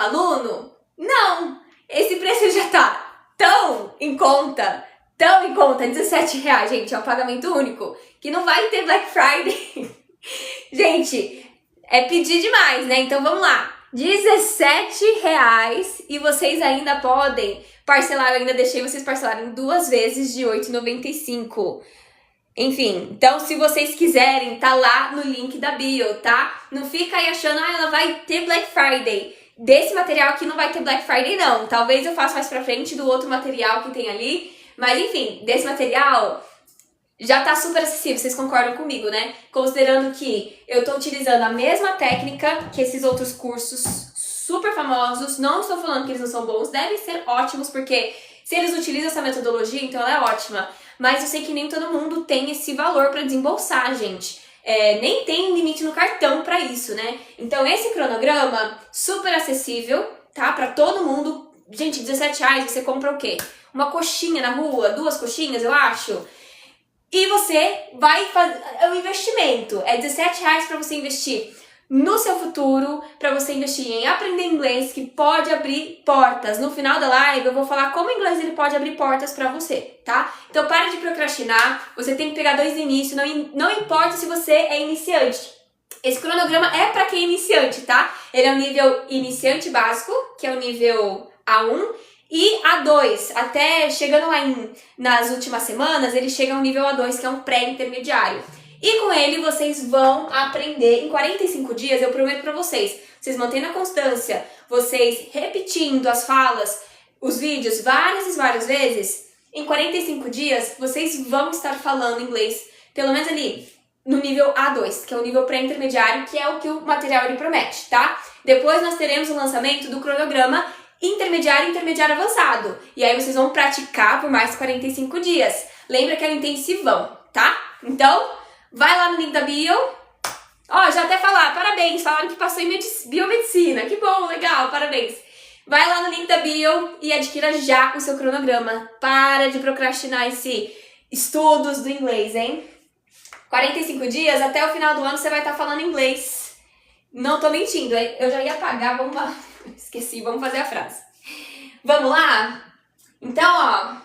aluno? Não! Esse preço já tá tão em conta, R$17, gente, é um pagamento único, que não vai ter Black Friday. Gente, é pedir demais, né? Então vamos lá. R$17 e vocês ainda podem parcelar, eu ainda deixei vocês parcelarem 2 vezes de R$8,95. Enfim, então se vocês quiserem, tá lá no link da bio, tá? Não fica aí achando, ela vai ter Black Friday. Desse material aqui não vai ter Black Friday, não. Talvez eu faça mais pra frente do outro material que tem ali. Mas enfim, desse material já tá super acessível, vocês concordam comigo, né? Considerando que eu tô utilizando a mesma técnica que esses outros cursos super famosos. Não estou falando que eles não são bons, devem ser ótimos, porque se eles utilizam essa metodologia, então ela é ótima. Mas eu sei que nem todo mundo tem esse valor pra desembolsar, gente. Nem tem limite no cartão pra isso, né? Então esse cronograma, super acessível, tá? Pra todo mundo. Gente, R$17 você compra o quê? Uma coxinha na rua, 2 coxinhas, eu acho. E você vai fazer, é um investimento, é R$17 para você investir no seu futuro, para você investir em aprender inglês, que pode abrir portas. No final da live eu vou falar como o inglês ele pode abrir portas para você, tá? Então para de procrastinar, você tem que pegar 2 no início, não importa se você é iniciante. Esse cronograma é para quem é iniciante, tá? Ele é o nível iniciante básico, que é o nível A1, e A2, até chegando lá nas últimas semanas, ele chega ao nível A2, que é um pré-intermediário. E com ele vocês vão aprender, em 45 dias, eu prometo pra vocês, vocês mantendo a constância, vocês repetindo as falas, os vídeos várias vezes, em 45 dias vocês vão estar falando inglês, pelo menos ali, no nível A2, que é o nível pré-intermediário, que é o que o material ele promete, tá? Depois nós teremos o lançamento do cronograma intermediário e intermediário avançado. E aí vocês vão praticar por mais 45 dias. Lembra que é um intensivão, tá? Então, vai lá no link da bio. Ó, já até falar, parabéns, falaram que passou em biomedicina. Que bom, legal, parabéns. Vai lá no link da bio e adquira já o seu cronograma. Para de procrastinar esse estudos do inglês, hein? 45 dias, até o final do ano você vai estar falando inglês. Não tô mentindo, eu já ia apagar, vamos lá. Esqueci, vamos fazer a frase. Vamos lá? Então, ó,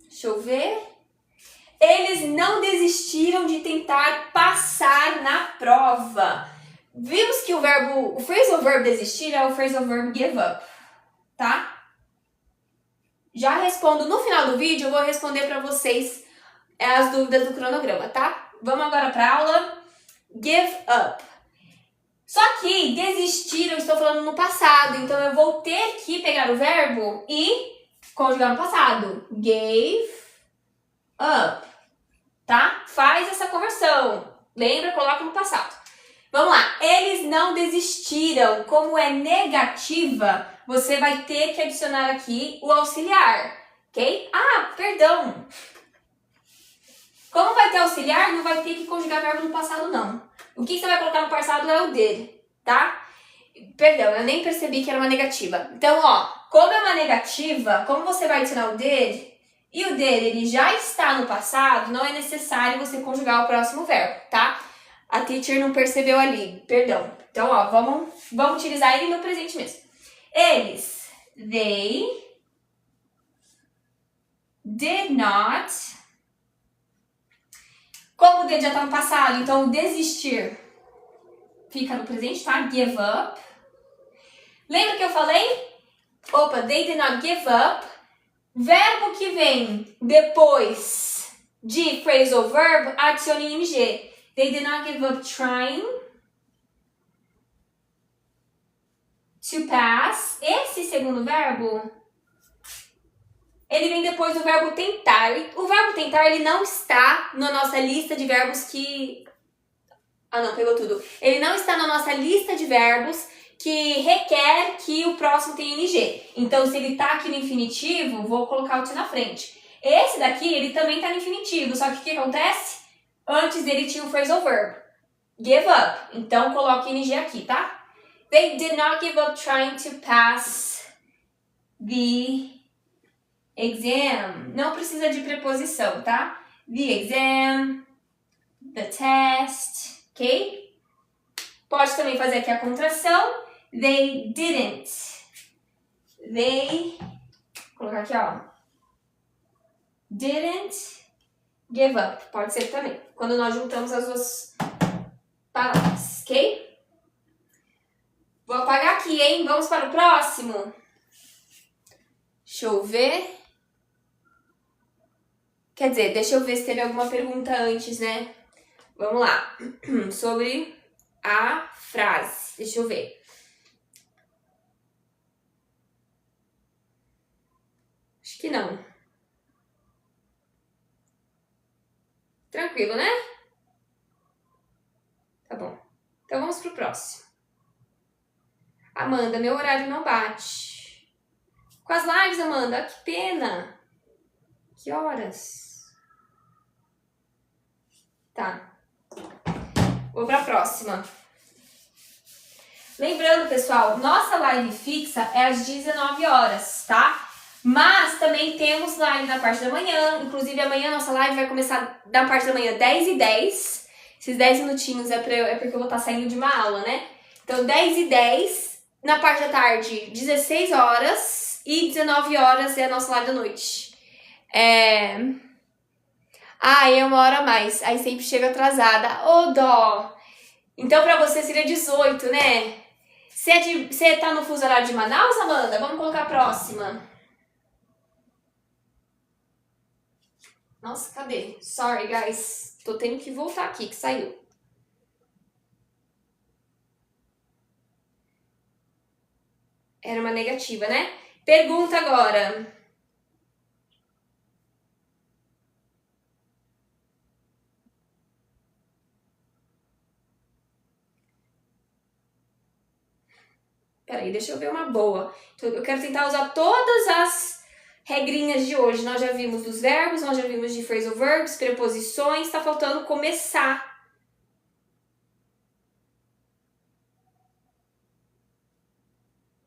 deixa eu ver. Eles não desistiram de tentar passar na prova. Vimos que o phrasal verb desistir é o phrasal verb give up, tá? Já respondo no final do vídeo, eu vou responder pra vocês as dúvidas do cronograma, tá? Vamos agora pra aula. Give up. Só que desistir, eu estou falando no passado, então eu vou ter que pegar o verbo e conjugar no passado. Gave up, tá? Faz essa conversão. Lembra? Coloca no passado. Vamos lá. Eles não desistiram. Como é negativa, você vai ter que adicionar aqui o auxiliar, ok? Ah, perdão. Como vai ter auxiliar, não vai ter que conjugar verbo no passado, não. O que você vai colocar no passado é o dele, tá? Perdão, eu nem percebi que era uma negativa. Então, ó, como é uma negativa, como você vai adicionar o dele, e o dele ele já está no passado, não é necessário você conjugar o próximo verbo, tá? A teacher não percebeu ali, perdão. Então, ó, vamos utilizar ele no presente mesmo. Eles, they did not. Como o did já está no passado, então o desistir fica no presente, tá? Give up. Lembra que eu falei? Opa, they did not give up. Verbo que vem depois de phrasal verb, adicione ing. They did not give up trying to pass. Esse segundo verbo, ele vem depois do verbo tentar. O verbo tentar, ele não está na nossa lista de verbos que... Ah, não, pegou tudo. Ele não está na nossa lista de verbos que requer que o próximo tenha ing. Então, se ele está aqui no infinitivo, vou colocar o t na frente. Esse daqui, ele também está no infinitivo, só que o que acontece? Antes dele tinha o phrasal verb. Give up. Então, coloque ing aqui, tá? They did not give up trying to pass the exam. Não precisa de preposição, tá? The exam, the test, ok? Pode também fazer aqui a contração. They didn't. They, vou colocar aqui, ó. Didn't give up. Pode ser também. Quando nós juntamos as duas palavras, ok? Vou apagar aqui, hein? Vamos para o próximo. Deixa eu ver. Quer dizer, deixa eu ver se teve alguma pergunta antes, né? Vamos lá. Sobre a frase. Deixa eu ver. Acho que não. Tranquilo, né? Tá bom. Então vamos pro próximo. Amanda, meu horário não bate. Com as lives, Amanda, que pena. Que horas? Tá. Vou pra próxima. Lembrando, pessoal, nossa live fixa é às 19 horas, tá? Mas também temos live na parte da manhã. Inclusive, amanhã nossa live vai começar na parte da manhã 10h10. Esses 10 minutinhos é porque eu vou estar saindo de uma aula, né? Então, 10h10. Na parte da tarde, 16 horas. E 19 horas é a nossa live da noite. Ah, é 1 hora a mais. Aí sempre chega atrasada. Ô, dó! Então, pra você seria 18, né? Você tá no fuso horário de Manaus, Amanda? Vamos colocar a próxima. Nossa, cadê? Sorry, guys. Tô tendo que voltar aqui, que saiu. Era uma negativa, né? Pergunta agora. Peraí, deixa eu ver uma boa. Eu quero tentar usar todas as regrinhas de hoje. Nós já vimos dos verbos, nós já vimos de phrasal verbs, preposições. Tá faltando começar.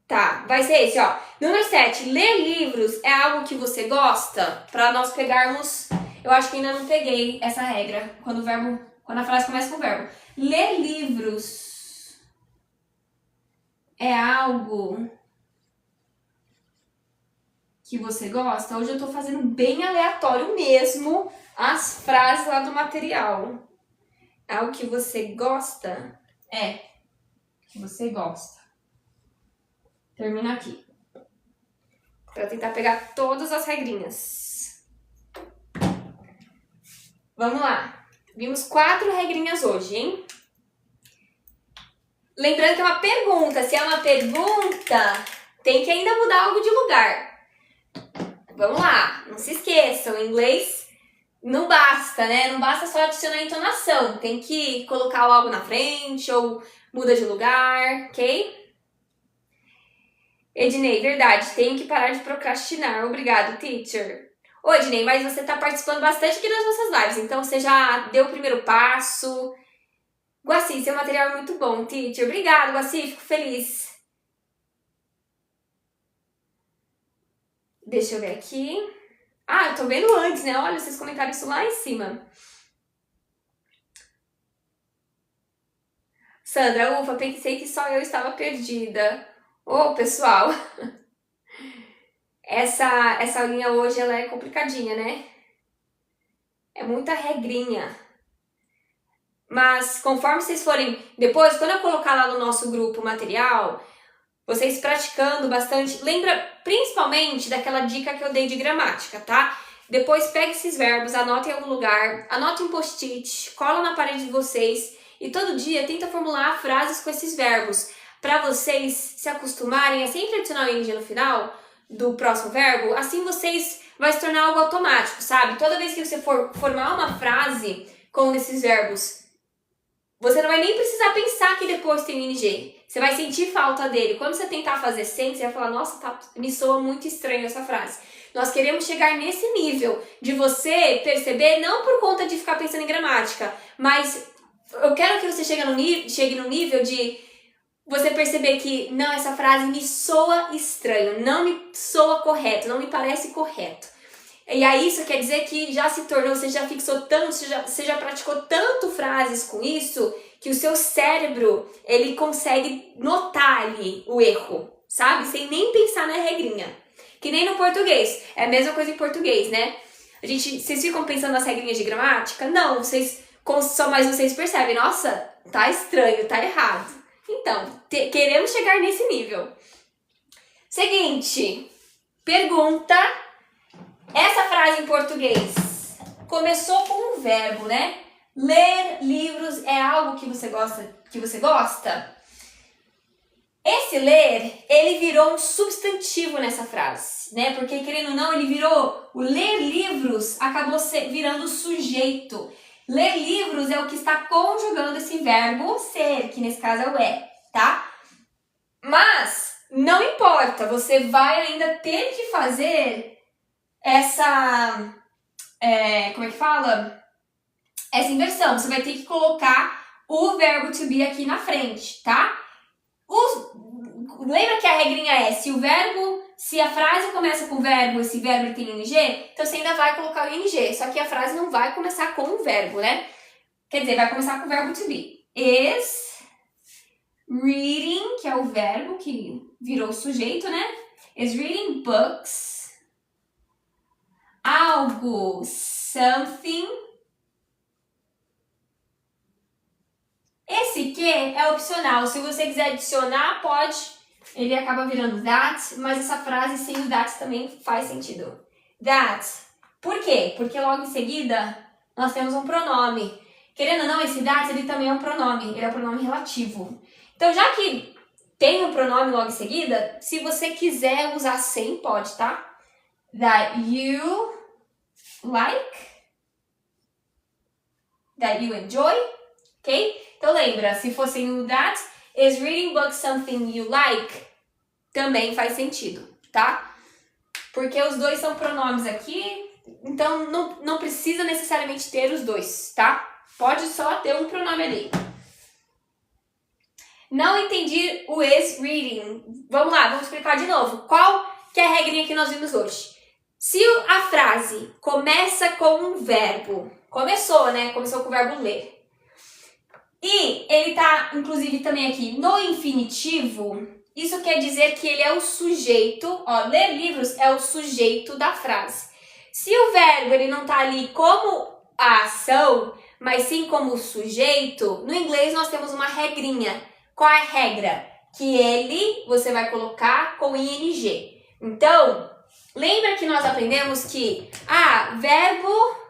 Tá, vai ser esse, ó. Número 7. Ler livros é algo que você gosta? Pra nós pegarmos... Eu acho que ainda não peguei essa regra. Quando a frase começa com o verbo. Ler livros é algo que você gosta? Hoje eu tô fazendo bem aleatório mesmo as frases lá do material. Algo que você gosta? Que você gosta. Termina aqui. Pra tentar pegar todas as regrinhas. Vamos lá. Vimos 4 regrinhas hoje, hein? Lembrando que é uma pergunta. Se é uma pergunta, tem que ainda mudar algo de lugar. Vamos lá. Não se esqueçam, em inglês não basta, né? Não basta só adicionar a entonação. Tem que colocar algo na frente ou muda de lugar, ok? Ednei, verdade, tenho que parar de procrastinar. Obrigado, teacher. Ô, Ednei, mas você tá participando bastante aqui das nossas lives, então você já deu o primeiro passo. Guaci, seu material é muito bom, teacher. Obrigado, Guaci, fico feliz. Deixa eu ver aqui. Ah, eu tô vendo antes, né? Olha, vocês comentaram isso lá em cima. Sandra, ufa, pensei que só eu estava perdida. Ô, pessoal, essa aulinha hoje ela é complicadinha, né? É muita regrinha. Mas conforme vocês forem... Depois, quando eu colocar lá no nosso grupo material, vocês praticando bastante... Lembra principalmente daquela dica que eu dei de gramática, tá? Depois pega esses verbos, anota em algum lugar, anota em post-it, cola na parede de vocês e todo dia tenta formular frases com esses verbos para vocês se acostumarem a sempre adicionar o ing no final do próximo verbo. Assim vocês vai se tornar algo automático, sabe? Toda vez que você for formar uma frase com um desses verbos, você não vai nem precisar pensar que depois tem o ing. Você vai sentir falta dele. Quando você tentar fazer sem, você vai falar, nossa, me soa muito estranho essa frase. Nós queremos chegar nesse nível de você perceber, não por conta de ficar pensando em gramática, mas eu quero que você chegue no nível de você perceber que, não, essa frase me soa estranho, não me soa correto, não me parece correto. E aí isso quer dizer que já se tornou, você já fixou tanto, você já praticou tanto frases com isso, que o seu cérebro, ele consegue notar ali o erro, sabe? Sem nem pensar na regrinha. Que nem no português. É a mesma coisa em português, né? Vocês ficam pensando nas regrinhas de gramática? Não, só mais vocês percebem. Nossa, tá estranho, tá errado. Então, queremos chegar nesse nível. Seguinte, pergunta. Essa frase em português começou com um verbo, né? Ler livros é algo que você gosta? Esse ler, ele virou um substantivo nessa frase, né? Porque, querendo ou não, ele virou... O ler livros acabou virando sujeito. Ler livros é o que está conjugando esse verbo ser, que nesse caso é o tá? Mas, não importa, você vai ainda ter que fazer essa... como é que fala? Essa inversão. Você vai ter que colocar o verbo to be aqui na frente, tá? Lembra que a regrinha é, se a frase começa com verbo, esse verbo tem ing, então você ainda vai colocar o ing, só que a frase não vai começar com o verbo, né? Quer dizer, vai começar com o verbo to be. Is reading, que é o verbo que virou o sujeito, né? Is reading books. Algo, something. Esse que é opcional. Se você quiser adicionar, pode. Ele acaba virando that, mas essa frase sem o that também faz sentido. That. Por quê? Porque logo em seguida nós temos um pronome. Querendo ou não, esse that ele também é um pronome. Ele é um pronome relativo. Então, já que tem um pronome logo em seguida, se você quiser usar sem, pode, tá? That you like. That you enjoy. Ok? Então lembra, se fosse o that, is reading books something you like? Também faz sentido, tá? Porque os dois são pronomes aqui, então não precisa necessariamente ter os dois, tá? Pode só ter um pronome ali. Não entendi o is reading. Vamos lá, vamos explicar de novo. Qual que é a regrinha que nós vimos hoje? Se a frase começa com um verbo, começou, né? Começou com o verbo ler. E ele tá, inclusive, também aqui no infinitivo. Isso quer dizer que ele é o sujeito. Ó, ler livros é o sujeito da frase. Se o verbo ele não tá ali como a ação, mas sim como o sujeito, no inglês nós temos uma regrinha. Qual é a regra? Que você vai colocar com ing. Então, lembra que nós aprendemos que verbo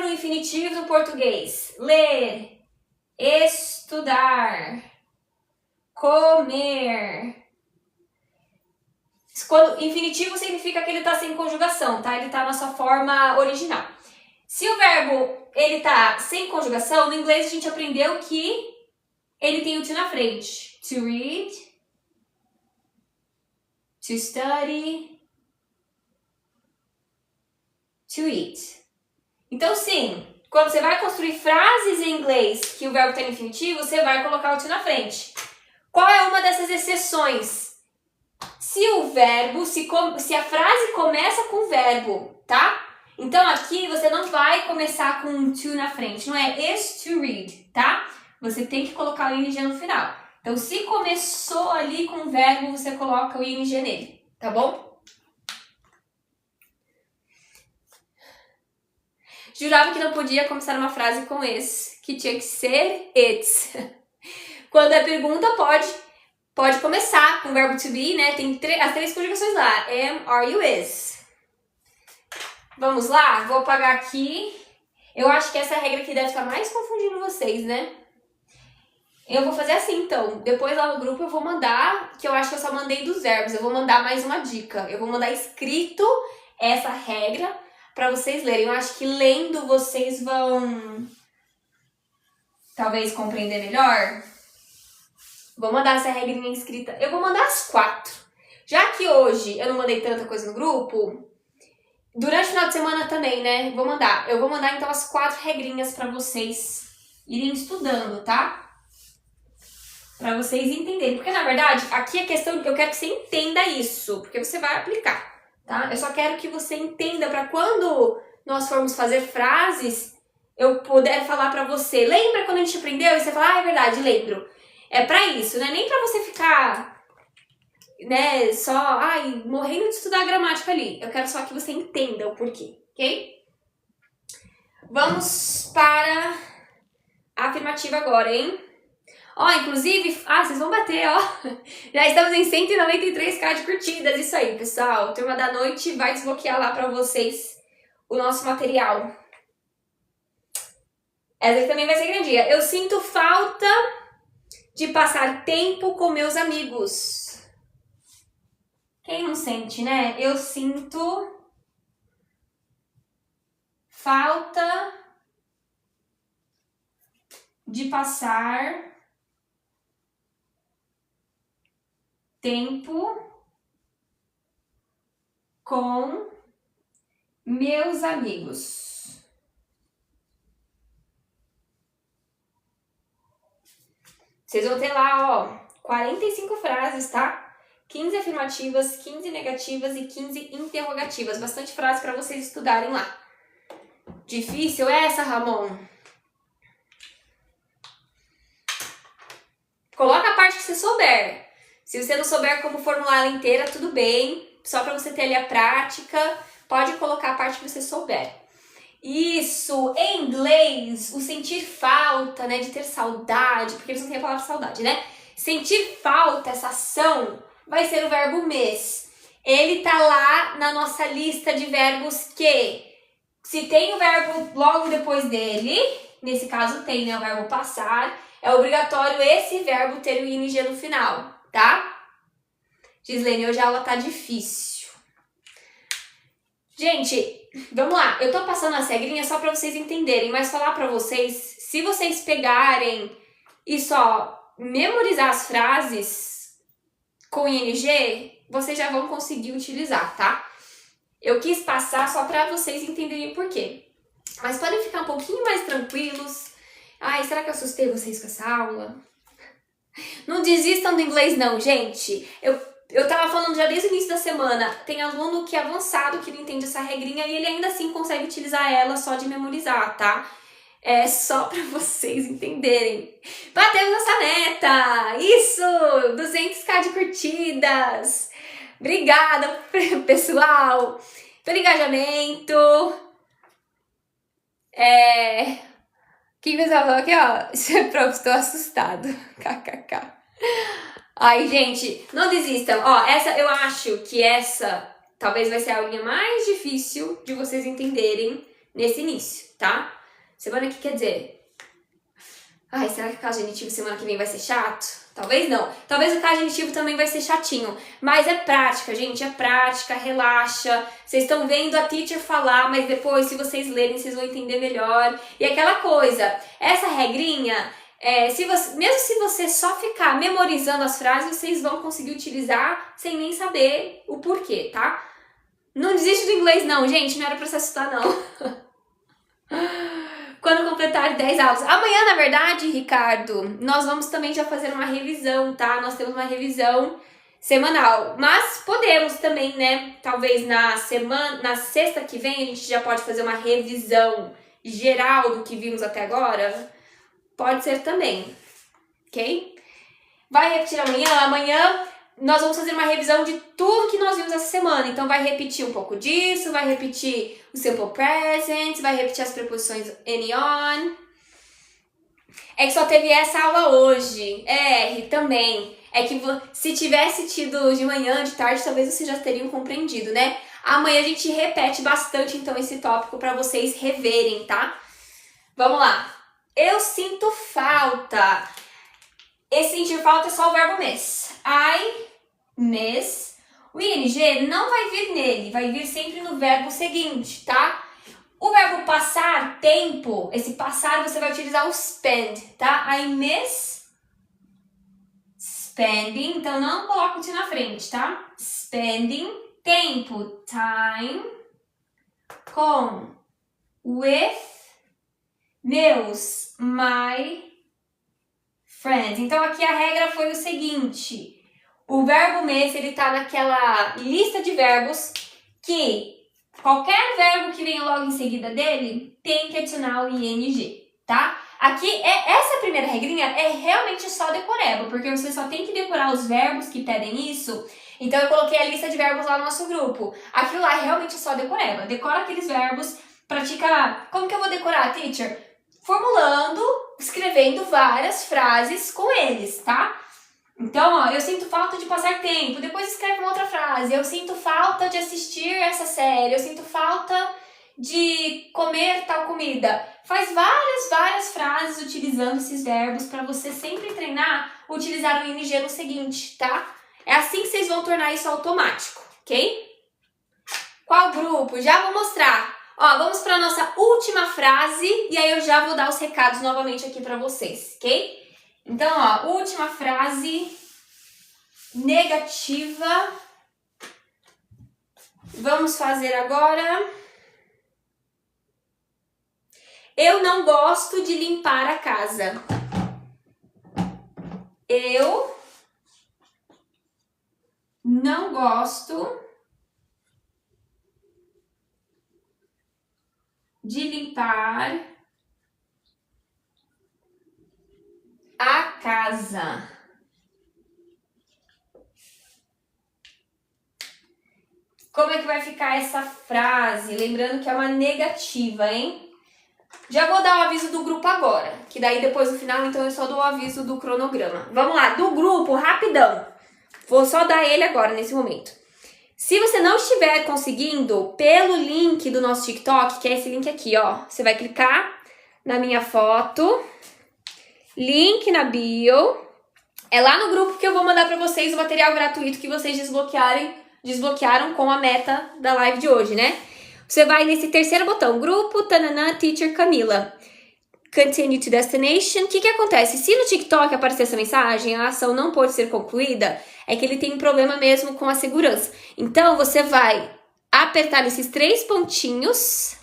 no infinitivo no português. Ler, estudar, comer. Infinitivo significa que ele está sem conjugação, tá? Ele está na sua forma original. Se o verbo ele tá sem conjugação, no inglês a gente aprendeu que ele tem o to na frente. To read, to study, to eat. Então, sim, quando você vai construir frases em inglês que o verbo está no infinitivo, você vai colocar o to na frente. Qual é uma dessas exceções? Se a frase começa com verbo, tá? Então, aqui você não vai começar com um to na frente. Não é is to read, tá? Você tem que colocar o ing no final. Então, se começou ali com o verbo, você coloca o ing nele, tá bom? Jurava que não podia começar uma frase com esse, que tinha que ser it's. Quando é pergunta, pode começar com o verbo to be, né? Tem as 3 conjugações lá. Am, are, you, is. Vamos lá? Vou apagar aqui. Eu acho que essa é a regra que deve estar mais confundindo vocês, né? Eu vou fazer assim, então. Depois lá no grupo eu vou mandar, que eu acho que eu só mandei dos verbos. Eu vou mandar mais uma dica. Eu vou mandar escrito essa regra para vocês lerem. Eu acho que lendo vocês vão talvez compreender melhor. Vou mandar essa regrinha escrita. Eu vou mandar as 4. Já que hoje eu não mandei tanta coisa no grupo, durante o final de semana também, né? Eu vou mandar então as 4 regrinhas para vocês irem estudando, tá? Para vocês entenderem. Porque na verdade, aqui a questão, eu quero que você entenda isso, porque você vai aplicar. Tá? Eu só quero que você entenda para quando nós formos fazer frases, eu puder falar pra você, lembra quando a gente aprendeu? E você fala, ah, é verdade, lembro. É pra isso, não é nem pra você ficar, né, só, ai, morrendo de estudar gramática ali. Eu quero só que você entenda o porquê, ok? Vamos para a afirmativa agora, hein? Ó, inclusive, vocês vão bater, ó. Já estamos em 193k de curtidas, isso aí, pessoal. Turma da Noite vai desbloquear lá pra vocês o nosso material. Essa aqui também vai ser grande. Eu sinto falta de passar tempo com meus amigos. Quem não sente, né? Eu sinto falta de passar tempo com meus amigos. Vocês vão ter lá, ó, 45 frases, tá? 15 afirmativas, 15 negativas e 15 interrogativas. Bastante frase para vocês estudarem lá. Difícil essa, Ramon? Coloca a parte que você souber. Se você não souber como formular ela inteira, tudo bem. Só para você ter ali a prática, pode colocar a parte que você souber. Isso, em inglês, o sentir falta, né, de ter saudade, porque eles não têm a palavra saudade, né? Sentir falta, essa ação, vai ser o verbo miss. Ele tá lá na nossa lista de verbos que, se tem o verbo logo depois dele, nesse caso tem, né, o verbo passar, é obrigatório esse verbo ter o ing no final, tá? Gislene, hoje a aula tá difícil. Gente, vamos lá. Eu tô passando as regrinhas só pra vocês entenderem, mas falar pra vocês, se vocês pegarem e só memorizar as frases com ing, vocês já vão conseguir utilizar, tá? Eu quis passar só pra vocês entenderem o porquê. Mas podem ficar um pouquinho mais tranquilos. Ai, será que eu assustei vocês com essa aula? Não desistam do inglês não, gente. Eu tava falando já desde o início da semana, tem aluno que é avançado que não entende essa regrinha e ele ainda assim consegue utilizar ela só de memorizar, tá? É só pra vocês entenderem. Batemos nossa meta! Isso! 200k de curtidas! Obrigada, pessoal, pelo engajamento. Quem pessoal falou aqui, ó, prof, estou assustado. KKK. Ai, gente, não desistam. Ó, eu acho que essa talvez vai ser a aulinha mais difícil de vocês entenderem nesse início, tá? Semana que quer dizer... Ai, será que o caso genitivo semana que vem vai ser chato? Talvez não. Talvez o caso genitivo também vai ser chatinho. Mas é prática, gente. É prática, relaxa. Vocês estão vendo a teacher falar, mas depois, se vocês lerem, vocês vão entender melhor. E aquela coisa, essa regrinha... mesmo se você só ficar memorizando as frases, vocês vão conseguir utilizar sem nem saber o porquê, tá? Não desiste do inglês não, gente, não era pra se assustar não. Quando completar 10 aulas. Amanhã, na verdade, Ricardo, nós vamos também já fazer uma revisão, tá? Nós temos uma revisão semanal, mas podemos também, né? Talvez na sexta que vem a gente já pode fazer uma revisão geral do que vimos até agora. Pode ser também, ok? Vai repetir amanhã? Amanhã nós vamos fazer uma revisão de tudo que nós vimos essa semana. Então vai repetir um pouco disso, vai repetir o simple present, vai repetir as preposições any on. É que só teve essa aula hoje. Também. É que se tivesse tido de manhã, de tarde, talvez vocês já teriam compreendido, né? Amanhã a gente repete bastante, então, esse tópico para vocês reverem, tá? Vamos lá. Eu sinto falta. Esse sentir falta é só o verbo miss. I miss. O ing não vai vir nele, vai vir sempre no verbo seguinte, tá? O verbo passar, tempo, esse passar você vai utilizar o spend, tá? I miss spending, então não coloca o T na frente, tá? Spending, tempo, time, with meus, my friends. Então aqui a regra foi o seguinte, o verbo miss, ele tá naquela lista de verbos que qualquer verbo que venha logo em seguida dele tem que adicionar o ing, tá? Aqui, essa primeira regrinha é realmente só decoreba, porque você só tem que decorar os verbos que pedem isso. Então, eu coloquei a lista de verbos lá no nosso grupo. Aquilo lá é realmente só decoreba. Decora aqueles verbos, pratica... Como que eu vou decorar, teacher? Formulando, escrevendo várias frases com eles, tá? Então, ó, eu sinto falta de passar tempo. Depois escreve uma outra frase. Eu sinto falta de assistir essa série. Eu sinto falta de comer tal comida. Faz várias frases utilizando esses verbos para você sempre treinar, utilizar o ing no seguinte, tá? É assim que vocês vão tornar isso automático, ok? Qual grupo? Já vou mostrar. Ó, vamos para nossa última frase e aí eu já vou dar os recados novamente aqui para vocês, ok? Então, ó, última frase negativa. Vamos fazer agora. Eu não gosto de limpar a casa. Eu não gosto de limpar a casa. Como é que vai ficar essa frase? Lembrando que é uma negativa, hein? Já vou dar o aviso do grupo agora, que daí depois no final, então eu só dou o aviso do cronograma. Vamos lá, do grupo, rapidão. Vou só dar ele agora, nesse momento. Se você não estiver conseguindo, pelo link do nosso TikTok, que é esse link aqui, ó. Você vai clicar na minha foto, link na bio. É lá no grupo que eu vou mandar pra vocês o material gratuito que vocês desbloquearam com a meta da live de hoje, né? Você vai nesse terceiro botão, grupo, tananã, teacher Camila. Continue to destination. O que acontece? Se no TikTok aparecer essa mensagem, a ação não pode ser concluída, é que ele tem um problema mesmo com a segurança. Então, você vai apertar nesses 3 pontinhos,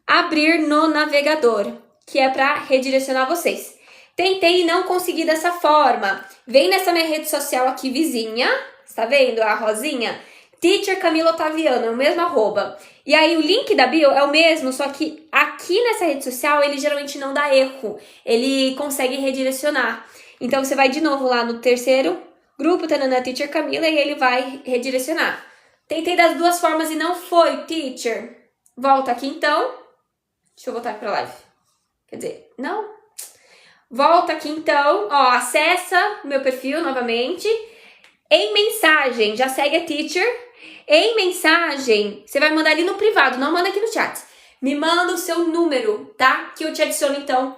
abrir no navegador, que é para redirecionar vocês. Tentei e não consegui dessa forma. Vem nessa minha rede social aqui vizinha, está vendo a rosinha? Teacher Camila Otaviano, é o mesmo arroba. E aí o link da bio é o mesmo, só que aqui nessa rede social ele geralmente não dá erro. Ele consegue redirecionar. Então você vai de novo lá no terceiro grupo, tanana, Teacher Camila, e ele vai redirecionar. Tentei das duas formas e não foi, teacher. Volta aqui então. Deixa eu voltar aqui pra live. Quer dizer, não. Volta aqui então, ó, acessa o meu perfil novamente. Em mensagem, já segue a teacher. Em mensagem, você vai mandar ali no privado, não manda aqui no chat. Me manda o seu número, tá? Que eu te adiciono então.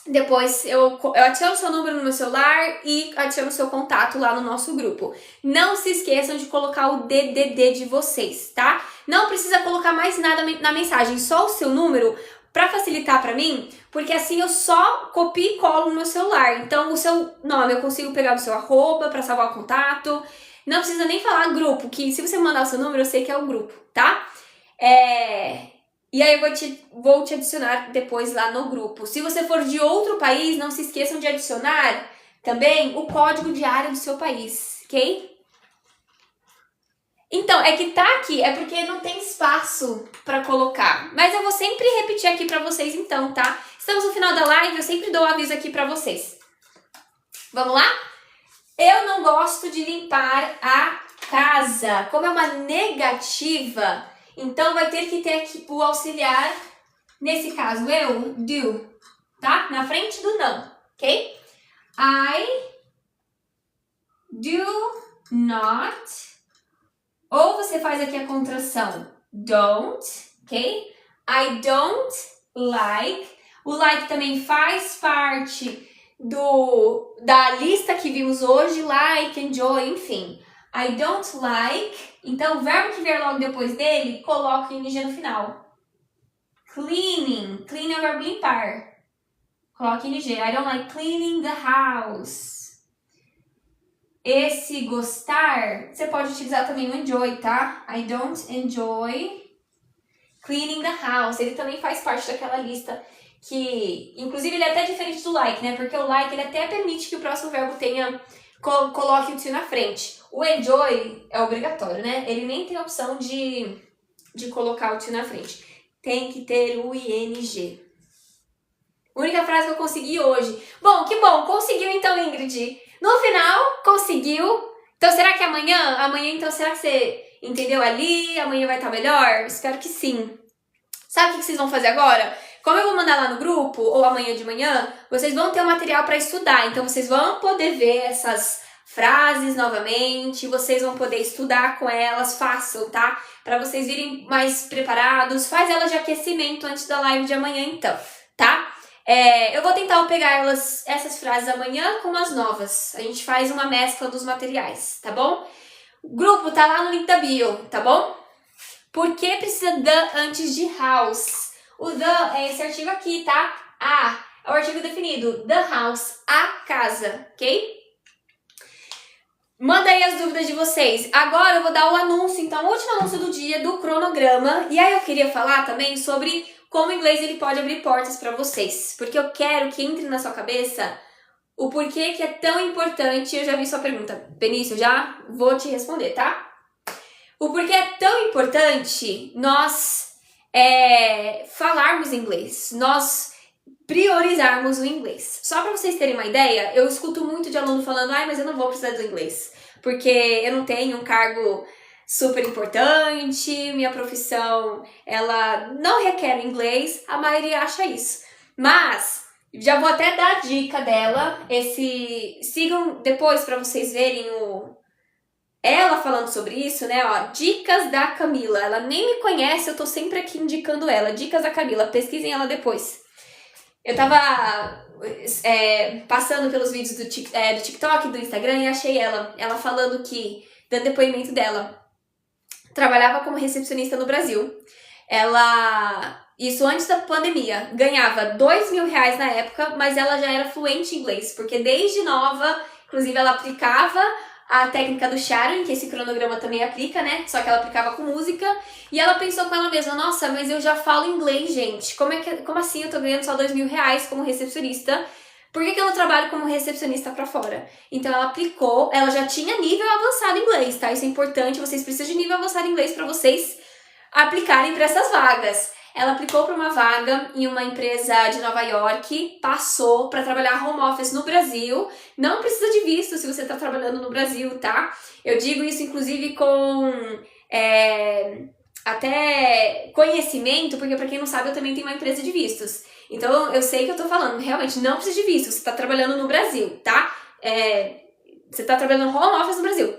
Depois eu adiciono o seu número no meu celular e adiciono o seu contato lá no nosso grupo. Não se esqueçam de colocar o DDD de vocês, tá? Não precisa colocar mais nada na mensagem, só o seu número para facilitar para mim, porque assim eu só copio e colo no meu celular. Então o seu nome eu consigo pegar do seu arroba para salvar o contato. Não precisa nem falar grupo, que se você mandar o seu número eu sei que é o grupo, tá? E aí eu vou te adicionar depois lá no grupo. Se você for de outro país, não se esqueçam de adicionar também o código de área do seu país, ok? Então, é que tá aqui, é porque não tem espaço pra colocar. Mas eu vou sempre repetir aqui pra vocês então, tá? Estamos no final da live, eu sempre dou o aviso aqui pra vocês. Vamos lá? Eu não gosto de limpar a casa. Como é uma negativa, então vai ter que ter aqui o auxiliar, nesse caso, eu, do, tá? Na frente do não, ok? I do not, ou você faz aqui a contração, don't, ok? I don't like. O like também faz parte da lista que vimos hoje, like, enjoy, enfim. I don't like. Então, o verbo que vier logo depois dele, coloca o ing no final. Cleaning. Clean é o verbo limpar. Coloca ing. I don't like cleaning the house. Esse gostar, você pode utilizar também o enjoy, tá? I don't enjoy cleaning the house. Ele também faz parte daquela lista que, inclusive, ele é até diferente do like, né? Porque o like, ele até permite que o próximo verbo coloque o to na frente. O enjoy é obrigatório, né? Ele nem tem opção de de colocar o to na frente. Tem que ter o ing. Única frase que eu consegui hoje. Bom, que bom. Conseguiu então, Ingrid. No final, conseguiu. Então, será que amanhã? Amanhã, então, será que você entendeu ali? Amanhã vai estar melhor? Espero que sim. Sabe o que vocês vão fazer agora? Como eu vou mandar lá no grupo, ou amanhã de manhã, vocês vão ter o material para estudar. Então, vocês vão poder ver essas frases novamente, vocês vão poder estudar com elas, façam, tá? Para vocês virem mais preparados. Faz elas de aquecimento antes da live de amanhã, então, tá? Eu vou tentar pegar essas frases amanhã com as novas. A gente faz uma mescla dos materiais, tá bom? O grupo tá lá no link da bio, tá bom? Por que precisa the antes de house? O the é esse artigo aqui, tá? É o artigo definido. The house, a casa, ok? Manda aí as dúvidas de vocês. Agora eu vou dar o anúncio, então, o último anúncio do dia do cronograma. E aí eu queria falar também sobre como o inglês ele pode abrir portas para vocês. Porque eu quero que entre na sua cabeça o porquê que é tão importante. Eu já vi sua pergunta, Benício, já vou te responder, tá? O porquê é tão importante nós falarmos inglês, nós priorizarmos o inglês. Só para vocês terem uma ideia, eu escuto muito de aluno falando, mas eu não vou precisar do inglês, porque eu não tenho um cargo super importante, minha profissão, ela não requer inglês, a maioria acha isso. Mas, já vou até dar a dica dela, sigam depois para vocês verem ela falando sobre isso, né, ó, Dicas da Camila. Ela nem me conhece, eu tô sempre aqui indicando ela. Dicas da Camila, pesquisem ela depois. Eu tava passando pelos vídeos do TikTok, do Instagram, e achei ela falando que, dando depoimento dela, trabalhava como recepcionista no Brasil. Isso antes da pandemia, ganhava R$2.000 na época, mas ela já era fluente em inglês, porque desde nova, inclusive ela aplicava a técnica do shadowing, que esse cronograma também aplica, né? Só que ela aplicava com música. E ela pensou com ela mesma, nossa, mas eu já falo inglês, gente. Como assim eu tô ganhando só R$2.000 como recepcionista? Por que eu não trabalho como recepcionista pra fora? Então ela aplicou, ela já tinha nível avançado em inglês, tá? Isso é importante, vocês precisam de nível avançado em inglês pra vocês aplicarem pra essas vagas. Ela aplicou para uma vaga em uma empresa de Nova York, passou para trabalhar home office no Brasil. Não precisa de visto se você está trabalhando no Brasil, tá? Eu digo isso, inclusive, com até conhecimento, porque para quem não sabe, eu também tenho uma empresa de vistos. Então, eu sei que eu tô falando, realmente, não precisa de visto, você está trabalhando no Brasil, tá? Você está trabalhando home office no Brasil.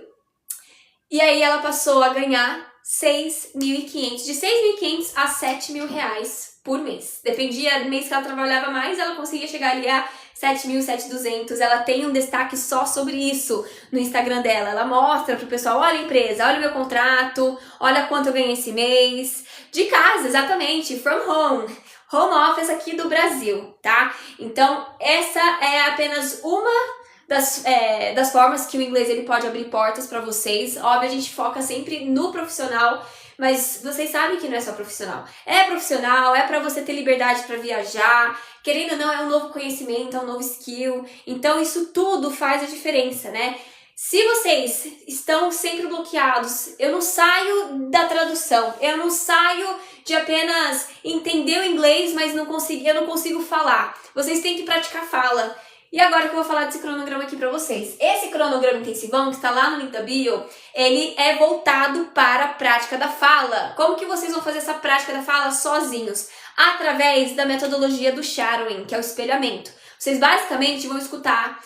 E aí, ela passou a ganhar R$6.500, de R$6.500 a R$7.000 por mês. Dependia do mês que ela trabalhava mais, ela conseguia chegar ali a R$7.000, R$7.200. Ela tem um destaque só sobre isso no Instagram dela. Ela mostra pro pessoal, olha a empresa, olha o meu contrato, olha quanto eu ganhei esse mês. De casa, exatamente, from home. Home office aqui do Brasil, tá? Então, essa é apenas uma das formas que o inglês ele pode abrir portas para vocês. Óbvio, a gente foca sempre no profissional, mas vocês sabem que não é só profissional. É profissional, é para você ter liberdade para viajar, querendo ou não, é um novo conhecimento, é um novo skill. Então, isso tudo faz a diferença, né? Se vocês estão sempre bloqueados, eu não saio da tradução, eu não saio de apenas entender o inglês, mas eu não consigo falar. Vocês têm que praticar fala. E agora que eu vou falar desse cronograma aqui pra vocês. Esse cronograma intensivão, que está lá no link da bio, ele é voltado para a prática da fala. Como que vocês vão fazer essa prática da fala sozinhos? Através da metodologia do shadowing, que é o espelhamento. Vocês basicamente vão escutar,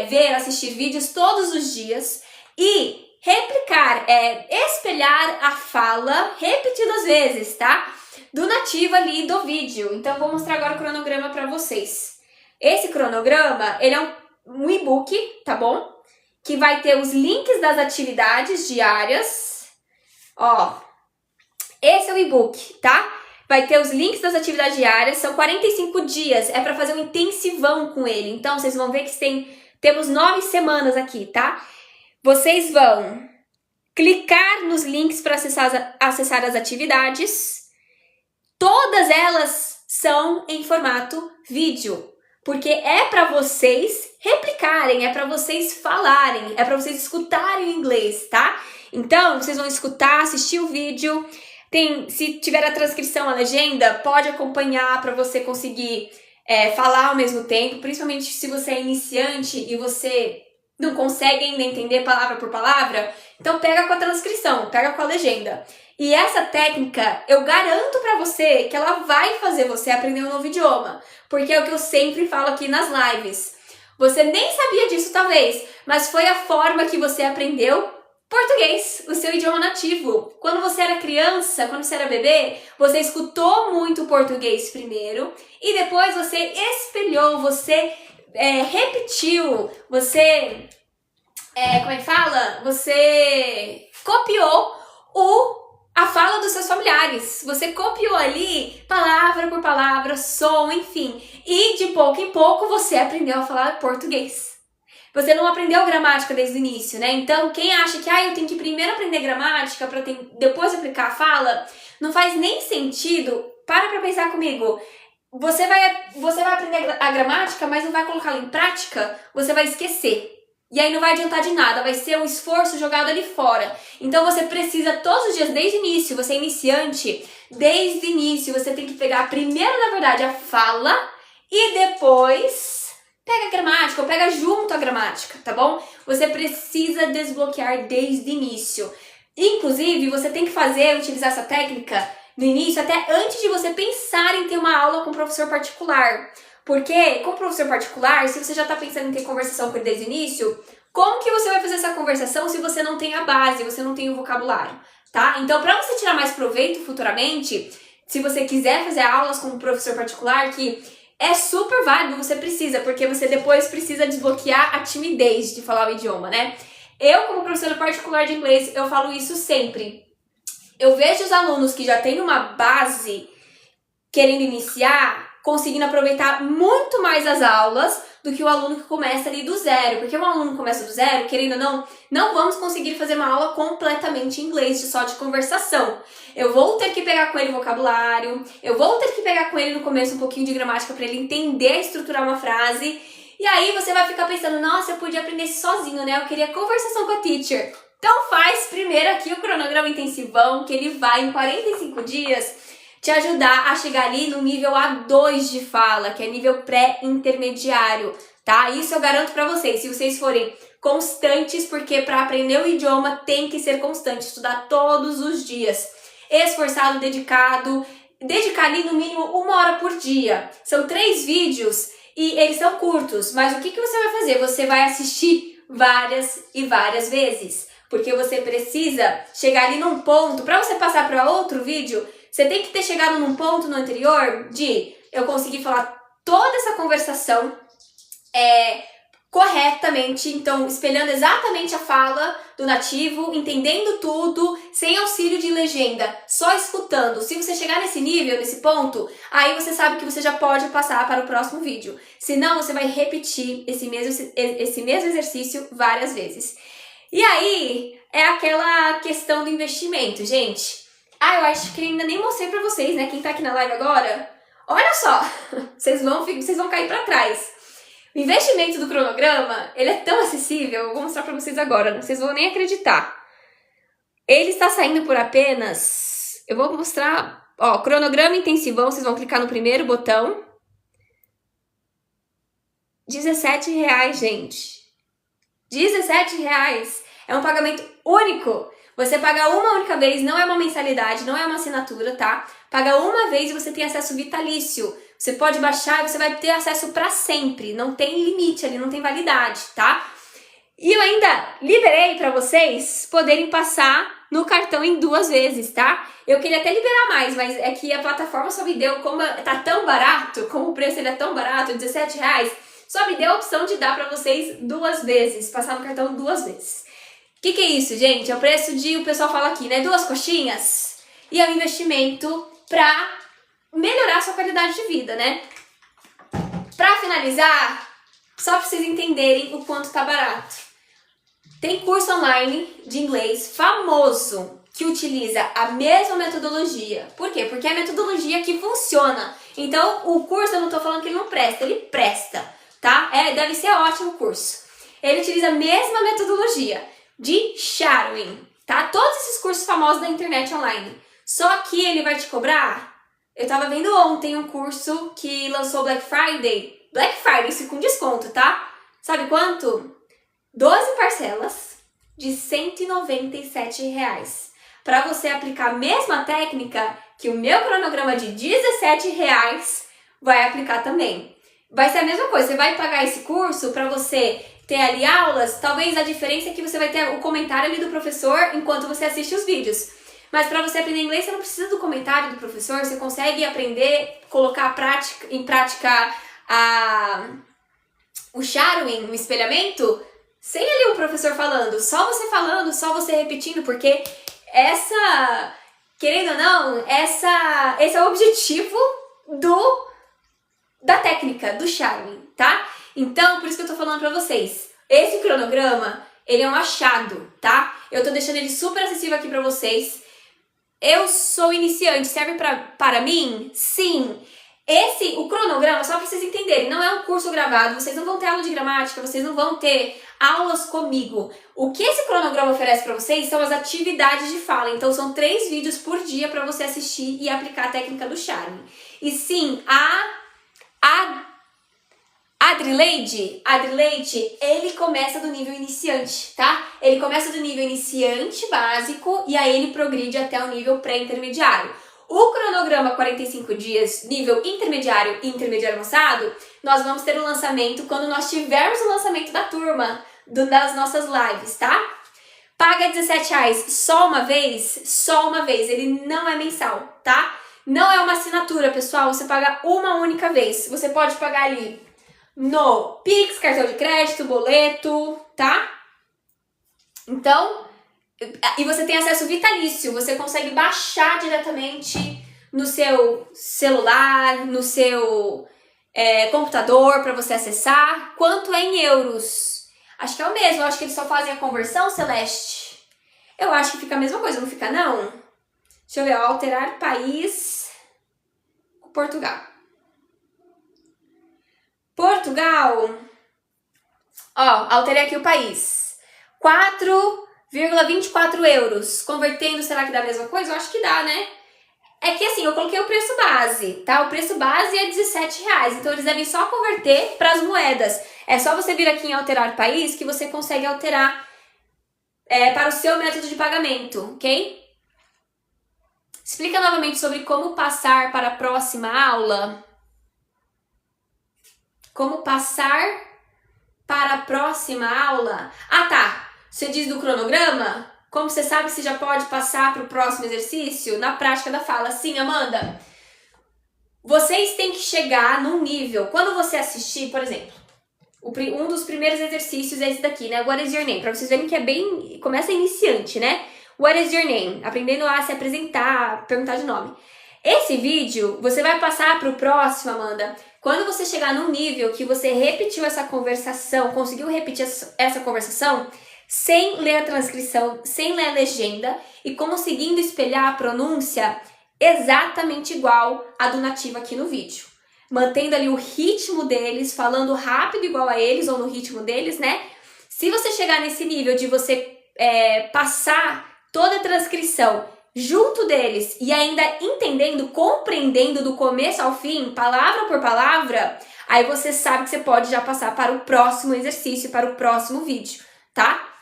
ver, assistir vídeos todos os dias e replicar, espelhar a fala repetidas vezes, tá? Do nativo ali do vídeo. Então, eu vou mostrar agora o cronograma pra vocês. Esse cronograma, ele é um e-book, tá bom? Que vai ter os links das atividades diárias. Ó, esse é o e-book, tá? Vai ter os links das atividades diárias, são 45 dias, é pra fazer um intensivão com ele. Então, vocês vão ver que temos 9 semanas aqui, tá? Vocês vão clicar nos links para acessar as atividades. Todas elas são em formato vídeo. Porque é para vocês replicarem, é para vocês falarem, é para vocês escutarem o inglês, tá? Então, vocês vão escutar, assistir o vídeo. se tiver a transcrição, a legenda, pode acompanhar para você conseguir falar ao mesmo tempo, principalmente se você é iniciante e você não consegue ainda entender palavra por palavra, então pega com a transcrição, pega com a legenda. E essa técnica, eu garanto pra você que ela vai fazer você aprender um novo idioma, porque é o que eu sempre falo aqui nas lives. Você nem sabia disso talvez, mas foi a forma que você aprendeu português, o seu idioma nativo. Quando você era criança, quando você era bebê, você escutou muito português primeiro e depois você espelhou, você repetiu, você, como é que fala? Você copiou a fala dos seus familiares. Você copiou ali, palavra por palavra, som, enfim. E de pouco em pouco você aprendeu a falar português. Você não aprendeu gramática desde o início, né? Então, quem acha que eu tenho que primeiro aprender gramática para depois aplicar a fala, não faz nem sentido. Para pensar comigo. Você vai aprender a gramática, mas não vai colocá-la em prática, você vai esquecer. E aí não vai adiantar de nada, vai ser um esforço jogado ali fora. Então você precisa todos os dias, desde o início, você é iniciante, desde o início você tem que pegar primeiro, na verdade, a fala e depois pega a gramática ou pega junto a gramática, tá bom? Você precisa desbloquear desde o início. Inclusive, você tem que utilizar essa técnica no início, até antes de você pensar em ter uma aula com um professor particular. Porque, com o professor particular, se você já está pensando em ter conversação com ele desde o início, como que você vai fazer essa conversação se você não tem a base, você não tem o vocabulário, tá? Então, para você tirar mais proveito futuramente, se você quiser fazer aulas com um professor particular, que é super válido, você precisa, porque você depois precisa desbloquear a timidez de falar o idioma, né? Eu, como professora particular de inglês, eu falo isso sempre. Eu vejo os alunos que já têm uma base querendo iniciar, conseguindo aproveitar muito mais as aulas do que o aluno que começa ali do zero. Porque o aluno que começa do zero, querendo ou não vamos conseguir fazer uma aula completamente em inglês, só de conversação. Eu vou ter que pegar com ele vocabulário, eu vou ter que pegar com ele no começo um pouquinho de gramática para ele entender, estruturar uma frase. E aí você vai ficar pensando, nossa, eu podia aprender isso sozinho, né? Eu queria conversação com a teacher. Então faz primeiro aqui o cronograma intensivão, que ele vai em 45 dias te ajudar a chegar ali no nível A2 de fala, que é nível pré-intermediário, tá? Isso eu garanto pra vocês, se vocês forem constantes, porque para aprender o idioma tem que ser constante, estudar todos os dias, esforçado, dedicado, dedicar ali no mínimo 1 hora por dia. São 3 vídeos e eles são curtos, mas o que você vai fazer? Você vai assistir várias e várias vezes, porque você precisa chegar ali num ponto, para você passar para outro vídeo, você tem que ter chegado num ponto no anterior de eu conseguir falar toda essa conversação corretamente, então espelhando exatamente a fala do nativo, entendendo tudo, sem auxílio de legenda, só escutando. Se você chegar nesse nível, nesse ponto, aí você sabe que você já pode passar para o próximo vídeo. Senão, você vai repetir esse mesmo exercício várias vezes. E aí, é aquela questão do investimento, gente. Eu acho que ainda nem mostrei pra vocês, né? Quem tá aqui na live agora, olha só, vocês vão cair pra trás. O investimento do cronograma, ele é tão acessível, eu vou mostrar pra vocês agora, vocês vão nem acreditar. Ele está saindo por apenas, eu vou mostrar, cronograma intensivão, vocês vão clicar no primeiro botão. R$17, gente. R$17. É um pagamento único. Você paga uma única vez, não é uma mensalidade, não é uma assinatura, tá? Paga uma vez e você tem acesso vitalício. Você pode baixar e você vai ter acesso para sempre. Não tem limite ali, não tem validade, tá? E eu ainda liberei para vocês poderem passar no cartão em 2 vezes, tá? Eu queria até liberar mais, mas é que a plataforma só me deu, como tá tão barato, como o preço ele é tão barato, R$17, só me deu a opção de dar para vocês 2 vezes, passar no cartão 2 vezes. O que é isso, gente? É o preço de, o pessoal fala aqui, né? 2 coxinhas. E é um investimento pra melhorar a sua qualidade de vida, né? Pra finalizar, só pra vocês entenderem o quanto tá barato. Tem curso online de inglês famoso que utiliza a mesma metodologia. Por quê? Porque é a metodologia que funciona. Então, o curso, eu não tô falando que ele não presta, ele presta, tá? Deve ser ótimo o curso. Ele utiliza a mesma metodologia de shadowing, tá? Todos esses cursos famosos da internet online. Só que ele vai te cobrar. Eu tava vendo ontem um curso que lançou Black Friday. Black Friday, isso com desconto, tá? Sabe quanto? 12 parcelas de R$197. Pra você aplicar a mesma técnica que o meu cronograma de R$17 vai aplicar também. Vai ser a mesma coisa, você vai pagar esse curso pra você ter ali aulas, talvez a diferença é que você vai ter o comentário ali do professor enquanto você assiste os vídeos. Mas para você aprender inglês, você não precisa do comentário do professor, você consegue aprender, colocar em prática o shadowing, o espelhamento, sem ali o professor falando, só você repetindo, porque querendo ou não, esse é o objetivo da técnica, do shadowing, tá? Então, por isso que eu tô falando pra vocês, esse cronograma, ele é um achado, tá? Eu tô deixando ele super acessível aqui pra vocês. Eu sou iniciante, serve para mim? Sim. O cronograma, só pra vocês entenderem, não é um curso gravado, vocês não vão ter aula de gramática, vocês não vão ter aulas comigo. O que esse cronograma oferece pra vocês são as atividades de fala. Então, são 3 vídeos por dia pra você assistir e aplicar a técnica do charme. E sim, a Adrileide, ele começa do nível iniciante, tá? Ele começa do nível iniciante básico e aí ele progride até o nível pré-intermediário. O cronograma 45 dias, nível intermediário e intermediário avançado, nós vamos ter o lançamento quando nós tivermos o lançamento da turma das nossas lives, tá? Paga R$17 só uma vez, ele não é mensal, tá? Não é uma assinatura, pessoal, você paga uma única vez. Você pode pagar ali no Pix, cartão de crédito, boleto, tá? Então, e você tem acesso vitalício, você consegue baixar diretamente no seu celular, no seu computador para você acessar. Quanto é em euros? Acho que é o mesmo, eu acho que eles só fazem a conversão, Celeste. Eu acho que fica a mesma coisa, não fica não? Deixa eu ver, ó, alterar país, Portugal. Ó, alterei aqui o país. 4,24 euros. Convertendo, será que dá a mesma coisa? Eu acho que dá, né? É que assim, eu coloquei o preço base, tá? O preço base é R$17, então eles devem só converter para as moedas. É só você vir aqui em alterar país que você consegue alterar para o seu método de pagamento, ok? Explica novamente sobre como passar para a próxima aula. Como passar para a próxima aula? Ah, tá. Você diz do cronograma? Como você sabe que você já pode passar para o próximo exercício? Na prática da fala. Sim, Amanda. Vocês têm que chegar num nível. Quando você assistir, por exemplo, um dos primeiros exercícios é esse daqui, né? What is your name? Para vocês verem que é bem... Começa iniciante, né? What is your name? Aprendendo a se apresentar, perguntar de nome. Esse vídeo, você vai passar para o próximo, Amanda, quando você chegar num nível que você repetiu essa conversação, conseguiu repetir essa conversação, sem ler a transcrição, sem ler a legenda e conseguindo espelhar a pronúncia exatamente igual a do nativo aqui no vídeo. Mantendo ali o ritmo deles, falando rápido igual a eles ou no ritmo deles, né? Se você chegar nesse nível de você passar toda a transcrição junto deles e ainda entendendo, compreendendo do começo ao fim, palavra por palavra, aí você sabe que você pode já passar para o próximo exercício, para o próximo vídeo, tá?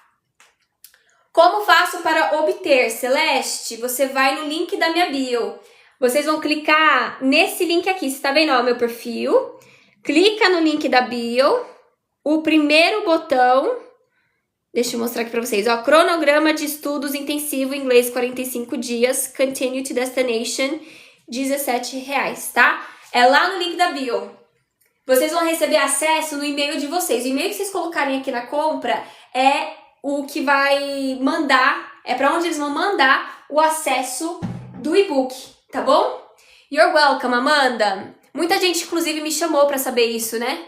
Como faço para obter, Celeste? Você vai no link da minha bio. Vocês vão clicar nesse link aqui, você tá vendo, ó, meu perfil. Clica no link da bio, o primeiro botão, deixa eu mostrar aqui pra vocês, ó, cronograma de estudos intensivo inglês 45 dias, continue to destination, R$17, tá? É lá no link da bio. Vocês vão receber acesso no e-mail de vocês. O e-mail que vocês colocarem aqui na compra é o que vai mandar, é para onde eles vão mandar o acesso do e-book, tá bom? You're welcome, Amanda. Muita gente, inclusive, me chamou para saber isso, né?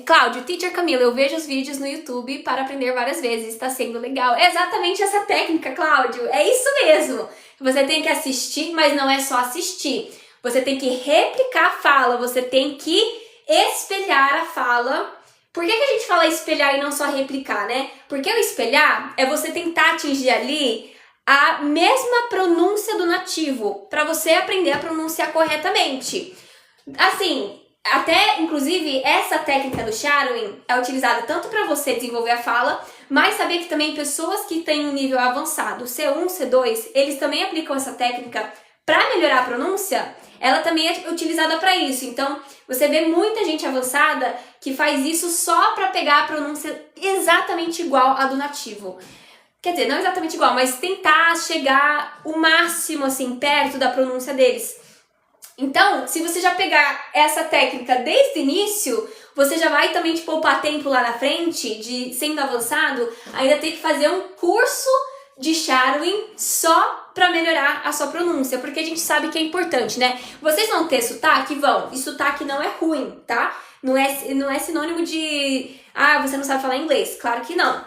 Cláudio, Teacher Camila, eu vejo os vídeos no YouTube para aprender várias vezes, está sendo legal. É exatamente essa técnica, Cláudio, é isso mesmo. Você tem que assistir, mas não é só assistir. Você tem que replicar a fala, você tem que espelhar a fala. Por que a gente fala espelhar e não só replicar, né? Porque o espelhar é você tentar atingir ali a mesma pronúncia do nativo, para você aprender a pronunciar corretamente. Assim, até, inclusive, essa técnica do shadowing é utilizada tanto para você desenvolver a fala, mas saber que também pessoas que têm um nível avançado, C1, C2, eles também aplicam essa técnica para melhorar a pronúncia. Ela também é utilizada para isso. Então, você vê muita gente avançada que faz isso só para pegar a pronúncia exatamente igual à do nativo. Quer dizer, não exatamente igual, mas tentar chegar o máximo, assim, perto da pronúncia deles. Então, se você já pegar essa técnica desde o início, você já vai também te poupar tempo lá na frente, de sendo avançado, ainda ter que fazer um curso de shadowing só para melhorar a sua pronúncia, porque a gente sabe que é importante, né? Vocês vão ter sotaque? Vão. E sotaque não é ruim, tá? Não é sinônimo de, você não sabe falar inglês. Claro que não.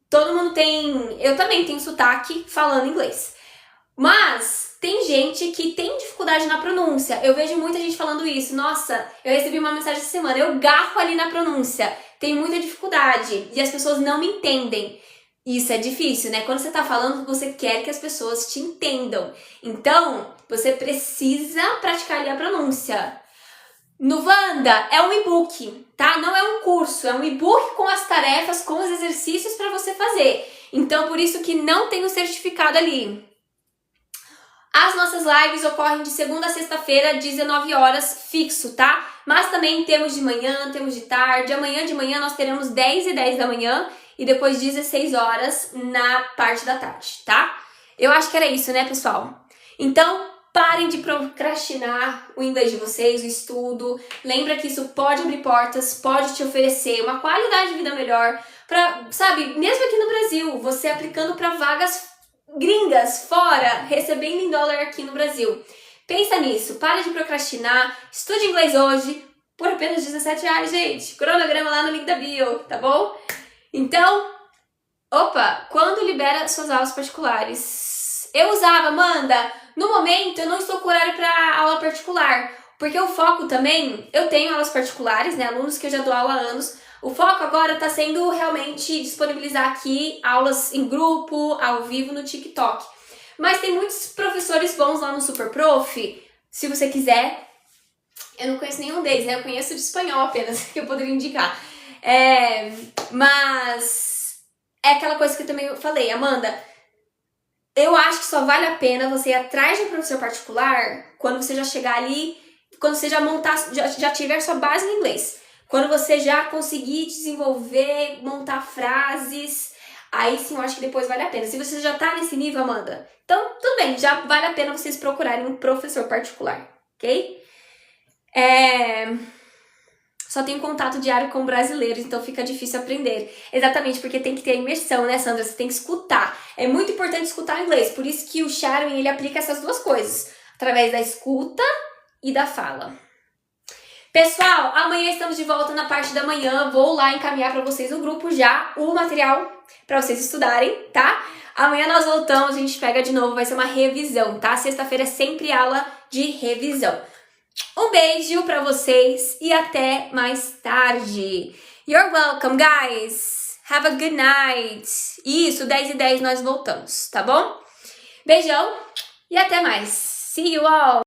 Todo mundo tem... Eu também tenho sotaque falando inglês. Mas tem gente que tem dificuldade na pronúncia. Eu vejo muita gente falando isso. Nossa, eu recebi uma mensagem essa semana. Eu garro ali na pronúncia. Tenho muita dificuldade. E as pessoas não me entendem. Isso é difícil, né? Quando você tá falando, você quer que as pessoas te entendam. Então, você precisa praticar ali a pronúncia. No Wanda é um e-book, tá? Não é um curso, é um e-book com as tarefas, com os exercícios para você fazer. Então, por isso que não tem o certificado ali. As nossas lives ocorrem de segunda a sexta-feira, 19 horas, fixo, tá? Mas também temos de manhã, temos de tarde. Amanhã de manhã nós teremos 10 e 10 da manhã e depois 16 horas na parte da tarde, tá? Eu acho que era isso, né, pessoal? Então, parem de procrastinar o inglês de vocês, o estudo. Lembra que isso pode abrir portas, pode te oferecer uma qualidade de vida melhor. Sabe, mesmo aqui no Brasil, você aplicando para vagas gringas fora, recebendo em dólar aqui no Brasil. Pensa nisso, para de procrastinar, estude inglês hoje por apenas R$17, gente. Cronograma lá no link da bio, tá bom? Então, quando libera suas aulas particulares? Eu usava, Amanda, no momento eu não estou com horário para aula particular, porque o foco também, eu tenho aulas particulares, né, alunos que eu já dou aula há anos. O foco agora está sendo realmente disponibilizar aqui aulas em grupo, ao vivo no TikTok. Mas tem muitos professores bons lá no Super Prof, se você quiser. Eu não conheço nenhum deles, né? Eu conheço de espanhol apenas, que eu poderia indicar. Mas é aquela coisa que eu também falei, Amanda, eu acho que só vale a pena você ir atrás de um professor particular quando você já chegar ali, quando você já tiver sua base em inglês. Quando você já conseguir desenvolver, montar frases, aí sim eu acho que depois vale a pena. Se você já tá nesse nível, Amanda, então tudo bem, já vale a pena vocês procurarem um professor particular, ok? Só tenho contato diário com brasileiros, então fica difícil aprender. Exatamente, porque tem que ter imersão, né, Sandra? Você tem que escutar. É muito importante escutar inglês, por isso que o shadowing, ele aplica essas duas coisas, através da escuta e da fala. Pessoal, amanhã estamos de volta na parte da manhã. Vou lá encaminhar para vocês no grupo já o material para vocês estudarem, tá? Amanhã nós voltamos, a gente pega de novo, vai ser uma revisão, tá? Sexta-feira é sempre aula de revisão. Um beijo para vocês e até mais tarde. You're welcome, guys. Have a good night. Isso, 10 e 10 nós voltamos, tá bom? Beijão e até mais. See you all.